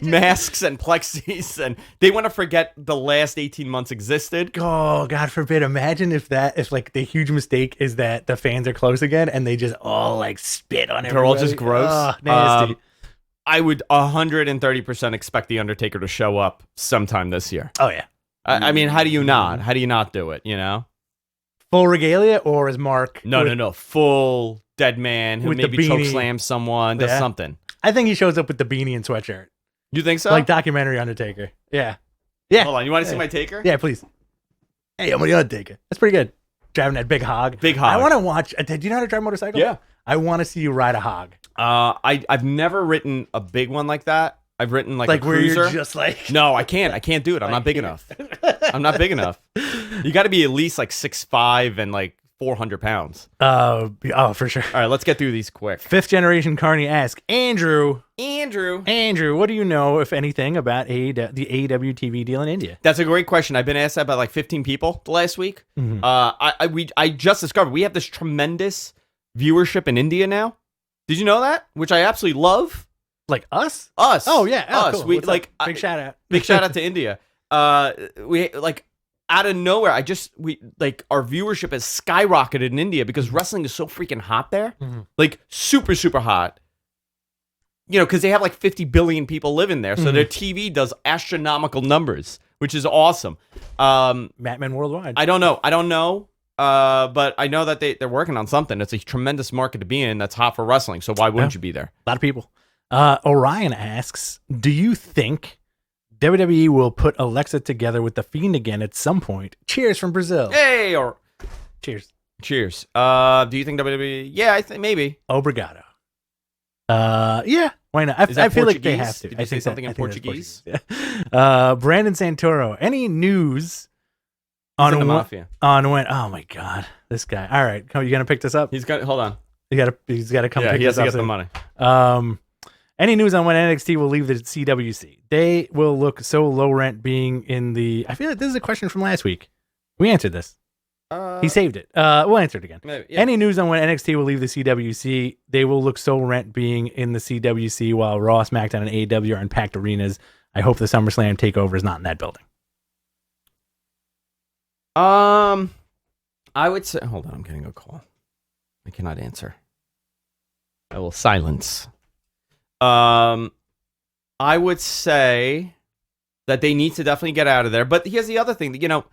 masks and plexis, and they want to forget the last 18 months existed.
Oh, God forbid. Imagine if like the huge mistake is that the fans are close again and they just all like spit on everybody.
They're all just gross.
Oh, nasty.
I would 130% expect The Undertaker to show up sometime this year.
Oh, yeah.
I mean, how do you not? How do you not do it,
Full regalia, or is Mark...
No. Full dead man who maybe chokeslam someone, does something.
I think he shows up with the beanie and sweatshirt.
You think so?
Like documentary Undertaker. Yeah.
Hold on, you want to see my taker?
Yeah, please. Hey, I'm the Undertaker. That's pretty good. Driving that big hog. I want to watch... Do you know how to drive a motorcycle?
Yeah.
I want to see you ride a hog.
I've never ridden a big one like that. I've ridden like a cruiser.
Where you're just like...
No, I can't do it. I'm not big enough. I'm not big enough. You got to be at least like 6'5" and like 400 pounds.
Oh, for sure.
All right, let's get through these quick.
Fifth generation Carney asks, Andrew, what do you know, if anything, about the AEW TV deal in India?
That's a great question. I've been asked that by like 15 people the last week. Mm-hmm. I just discovered we have this tremendous viewership in India now. Did you know that? Which I absolutely love.
Like us?
Us.
Oh yeah.
Us.
Cool.
We like
big shout out.
Big shout out to India. We like out of nowhere. Our viewership has skyrocketed in India because wrestling is so freaking hot there. Mm-hmm. Like super, super hot. Because they have like 50 billion people living there, so their TV does astronomical numbers, which is awesome.
Matman Worldwide.
I don't know. But I know that they're working on something. It's a tremendous market to be in that's hot for wrestling. So why wouldn't you be there?
A lot of people. Orion asks, do you think WWE will put Alexa together with The Fiend again at some point. Cheers from Brazil.
Hey, or
cheers.
Cheers. Do you think WWE? Yeah, I think maybe.
Obrigado. Yeah, why not? I feel like they have to.
Did you say something in Portuguese?
Brandon Santoro. Any news on
the Mafia?
On when? Oh my God, this guy. All right, you gonna pick this up?
Hold on.
He's got to come. Pick
he has
this
to
up
get the money.
Any news on when NXT will leave the CWC? They will look so low rent being in the. I feel like this is a question from last week. We answered this. He saved it. We'll answer it again.
Maybe, yeah.
Any news on when NXT will leave the CWC? They will look so rent being in the CWC while Raw, SmackDown, and AEW are in packed arenas. I hope the SummerSlam takeover is not in that building.
I would say. Hold on, I'm getting a call. I cannot answer. I will silence. I would say that they need to definitely get out of there. But here's the other thing that,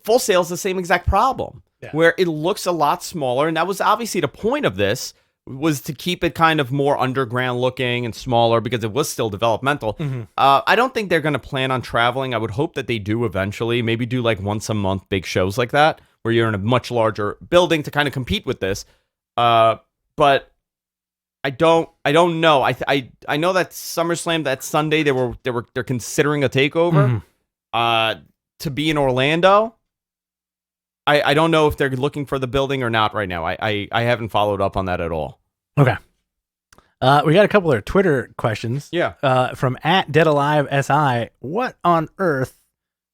Full Sail is the same exact problem, where it looks a lot smaller. And that was obviously the point of this, was to keep it kind of more underground looking and smaller because it was still developmental. Mm-hmm. I don't think they're going to plan on traveling. I would hope that they do eventually, maybe do like once a month big shows like that, where you're in a much larger building to kind of compete with this. But I don't know. I know that SummerSlam that Sunday they're considering a takeover. Mm-hmm. To be in Orlando. I don't know if they're looking for the building or not right now. I haven't followed up on that at all.
Okay. We got a couple of Twitter questions.
Yeah.
From @DeadAliveSI. What on earth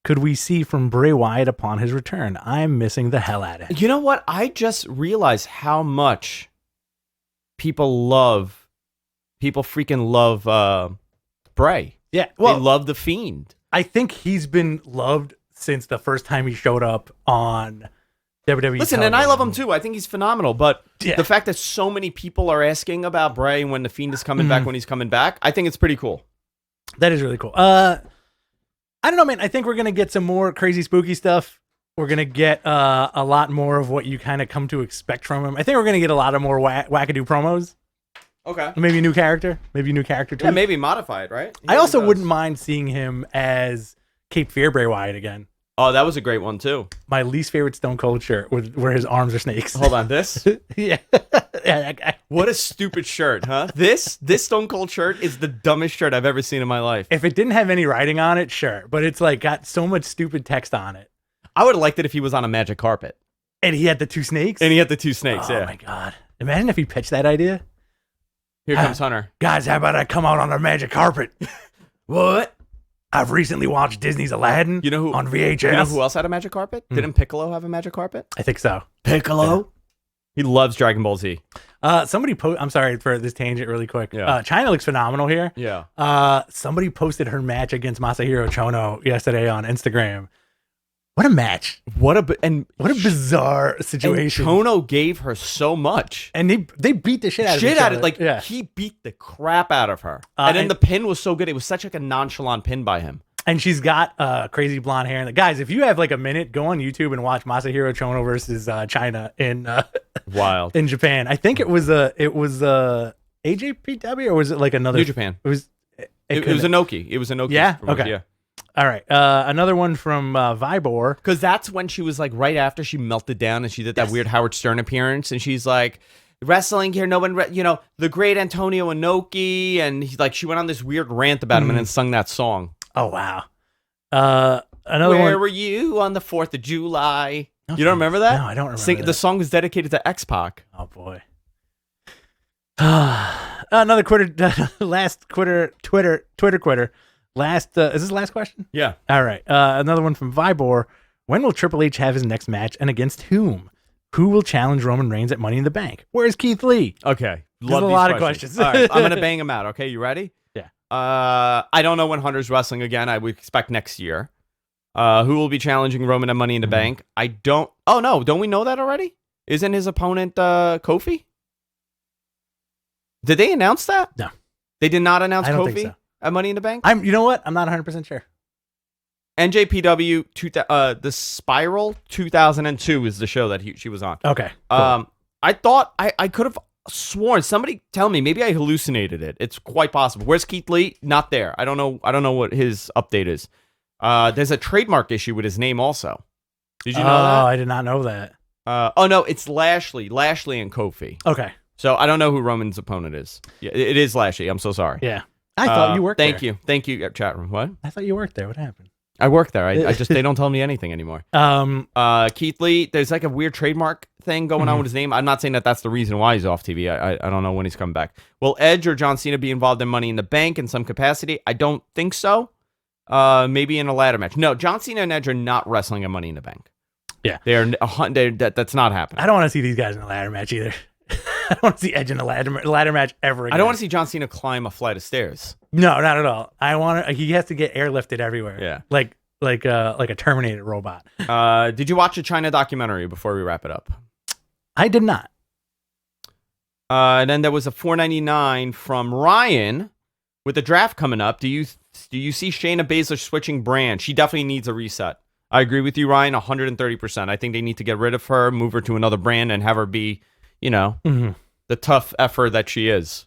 could we see from Bray Wyatt upon his return? I'm missing the hell out of it.
You know what? I just realized how much people freaking love Bray.
Yeah.
Well, they love The Fiend.
I think he's been loved since the first time he showed up on WWE.
Listen,
television.
And I love him too. I think he's phenomenal. But the fact that so many people are asking about Bray when The Fiend is coming back, when he's coming back, I think it's pretty cool.
That is really cool. I don't know, man. I think we're going to get some more crazy, spooky stuff. We're going to get a lot more of what you kind of come to expect from him. I think we're going to get a lot of more wackadoo promos.
Okay.
Maybe a new character. Too.
Yeah, maybe modified, right?
I also wouldn't mind seeing him as Cape Fear Bray Wyatt again.
Oh, that was a great one, too.
My least favorite Stone Cold shirt where his arms are snakes.
Hold on, this?
Yeah.
What a stupid shirt, huh? This Stone Cold shirt is the dumbest shirt I've ever seen in my life.
If it didn't have any writing on it, sure. But it's like got so much stupid text on it.
I would have liked it if he was on a magic carpet.
And he had the two snakes?
And he had the two snakes, yeah.
Oh, my God. Imagine if he pitched that idea.
Here comes Hunter.
Guys, how about I come out on a magic carpet?
What?
I've recently watched Disney's Aladdin on VHS.
You know who else had a magic carpet? Didn't Piccolo have a magic carpet?
I think so.
Piccolo? Yeah. He loves Dragon Ball Z.
Somebody I'm sorry for this tangent really quick. Yeah. China looks phenomenal here.
Yeah.
Somebody posted her match against Masahiro Chono yesterday on Instagram. What a match. What a bizarre situation.
And Chono gave her so much.
And they beat the shit out of her.
Like, he beat the crap out of her. And then the pin was so good. It was such like a nonchalant pin by him.
And she's got crazy blonde hair. And guys, if you have like a minute, go on YouTube and watch Masahiro Chono versus China in
Wild
in Japan. I think it was AJPW or was it like another
New Japan? It was Inoki. It was Inoki.
Yeah. Okay. Yeah. All right. Another one from Vibor.
Because that's when she was like right after she melted down and she did that weird Howard Stern appearance. And she's like, wrestling here, no one, the great Antonio Inoki. And she went on this weird rant about him and then sung that song.
Oh, wow. Another one.
Where were you on the 4th of July? You don't remember that?
No, I don't remember that.
The song was dedicated to X-Pac.
Oh, boy. Another last Twitter quitter. Is this the last question?
Yeah.
All right. Another one from Vibor. When will Triple H have his next match and against whom? Who will challenge Roman Reigns at Money in the Bank? Where's Keith Lee?
Okay.
There's a lot of questions.
All right. I'm going to bang them out. Okay. You ready?
Yeah.
I don't know when Hunter's wrestling again. I would expect next year. Who will be challenging Roman at Money in the Bank? Oh, no. Don't we know that already? Isn't his opponent Kofi? Did they announce that?
No.
They did not announce
I don't
Kofi
think so.
At Money in the Bank?
You know what? I'm not 100% sure.
NJPW, the Spiral 2002 is the show that she was on.
Okay. Cool.
I thought I could have sworn, somebody tell me, maybe I hallucinated it. It's quite possible. Where's Keith Lee? Not there. I don't know what his update is. There's a trademark issue with his name also. Did you know that?
Oh, I did not know that.
Oh no, it's Lashley and Kofi.
Okay.
So I don't know who Roman's opponent is. Yeah, it is Lashley. I'm so sorry.
Yeah. I thought you worked there.
Thank you, chat room. What?
I thought you worked there. What happened?
I work there. I just, they don't tell me anything anymore. Keith Lee, there's like a weird trademark thing going on with his name. I'm not saying that that's the reason why he's off TV. I don't know when he's coming back. Will Edge or John Cena be involved in Money in the Bank in some capacity? I don't think so. Maybe in a ladder match. No, John Cena and Edge are not wrestling a Money in the Bank.
Yeah.
That's not happening.
I don't want to see these guys in a ladder match either. I don't want to see Edge in a ladder match ever again.
I don't want to see John Cena climb a flight of stairs.
No, not at all. He has to get airlifted everywhere.
Yeah.
Like a Terminator robot.
Did you watch a China documentary before we wrap it up?
I did not.
And then there was a $4.99 from Ryan with the draft coming up. Do you see Shayna Baszler switching brand? She definitely needs a reset. I agree with you, Ryan, 130%. I think they need to get rid of her, move her to another brand, and have her be, the tough effer that she is.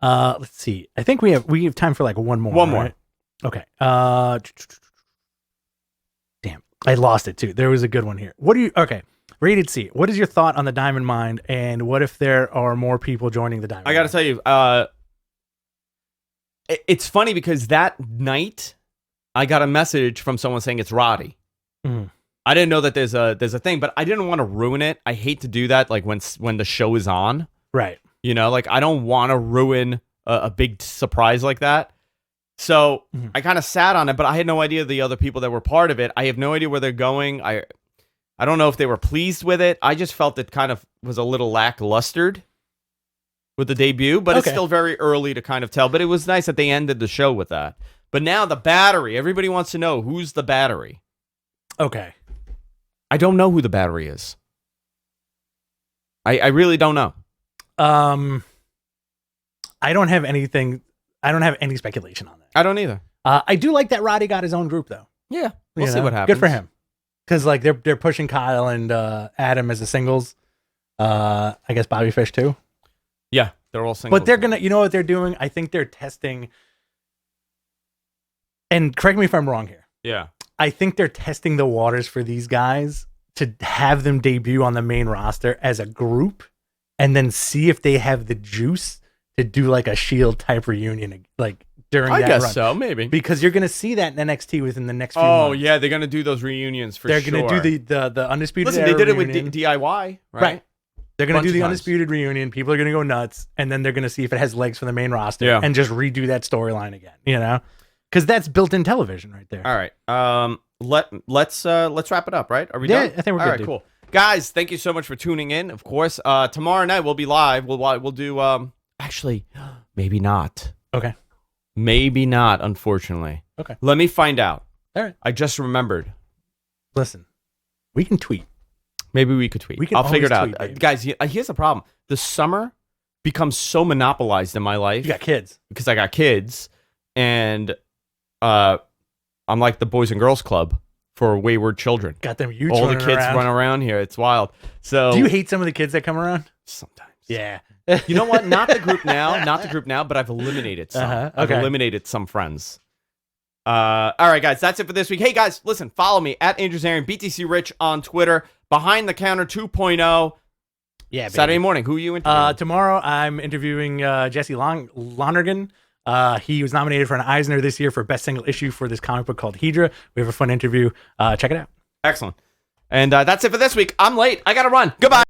Let's see. I think we have time for like one more.
One more.
Okay. Damn, I lost it too. There was a good one here. Okay. Rated C. What is your thought on the Diamond Mine, and what if there are more people joining the Diamond?
I got to tell you, it's funny because that night I got a message from someone saying it's Roddy. I didn't know that there's a thing, but I didn't want to ruin it. I hate to do that, like when the show is on.
Right.
I don't want to ruin a big surprise like that. So I kind of sat on it, but I had no idea the other people that were part of it. I have no idea where they're going. I don't know if they were pleased with it. I just felt it kind of was a little lacklustered with the debut, but it's still very early to kind of tell. But it was nice that they ended the show with that. But now the Battery, everybody wants to know who's the Battery.
Okay.
I don't know who the Battery is. I really don't know.
I don't have anything. I don't have any speculation on that.
I don't either.
I do like that Roddy got his own group though.
Yeah, we'll see what happens.
Good for him. Because like they're pushing Kyle and Adam as the singles. I guess Bobby Fish too.
Yeah, they're all singles.
But they're gonna. You know what they're doing? I think they're testing. And correct me if I'm wrong here.
Yeah.
I think they're testing the waters for these guys to have them debut on the main roster as a group and then see if they have the juice to do like a Shield type reunion like during that run. I
guess so, maybe.
Because you're going to see that in NXT within the next few months.
Oh, yeah, they're going to do those reunions for sure.
They're going to do the Undisputed
Listen, they did it with DIY, right?
They're going to do the Undisputed reunion. People are going to go nuts, and then they're going to see if it has legs for the main roster and just redo that storyline again, Because that's built-in television right there.
All right. Let's wrap it up, right? Are we done?
Yeah, I think we're good.
All right, cool. Guys, thank you so much for tuning in. Of course, tomorrow night we'll be live. We'll do actually maybe not.
Okay.
Maybe not, unfortunately.
Okay.
Let me find out.
All right.
I just remembered.
Listen, we can tweet.
Maybe we could tweet. I'll figure it out.
Tweet,
guys, here's the problem. The summer becomes so monopolized in my life.
You got kids.
Because I got kids. And I'm like the Boys and Girls Club for wayward children.
Got them huge.
All the kids run around here. It's wild. So
do you hate some of the kids that come around?
Sometimes.
Yeah.
You know what? Not the group now, but I've eliminated some.
Okay.
I've eliminated some friends. All right, guys, that's it for this week. Hey, guys, listen, follow me at Andrew Zarian, BTC Rich on Twitter, Behind the Counter 2.0.
Yeah, baby.
Saturday morning. Who are you interviewing?
Tomorrow, I'm interviewing Jesse Lonergan. He was nominated for an Eisner this year for Best Single Issue for this comic book called Hydra. We have a fun interview. Check it out.
Excellent. And that's it for this week. I'm late. I got to run. Goodbye.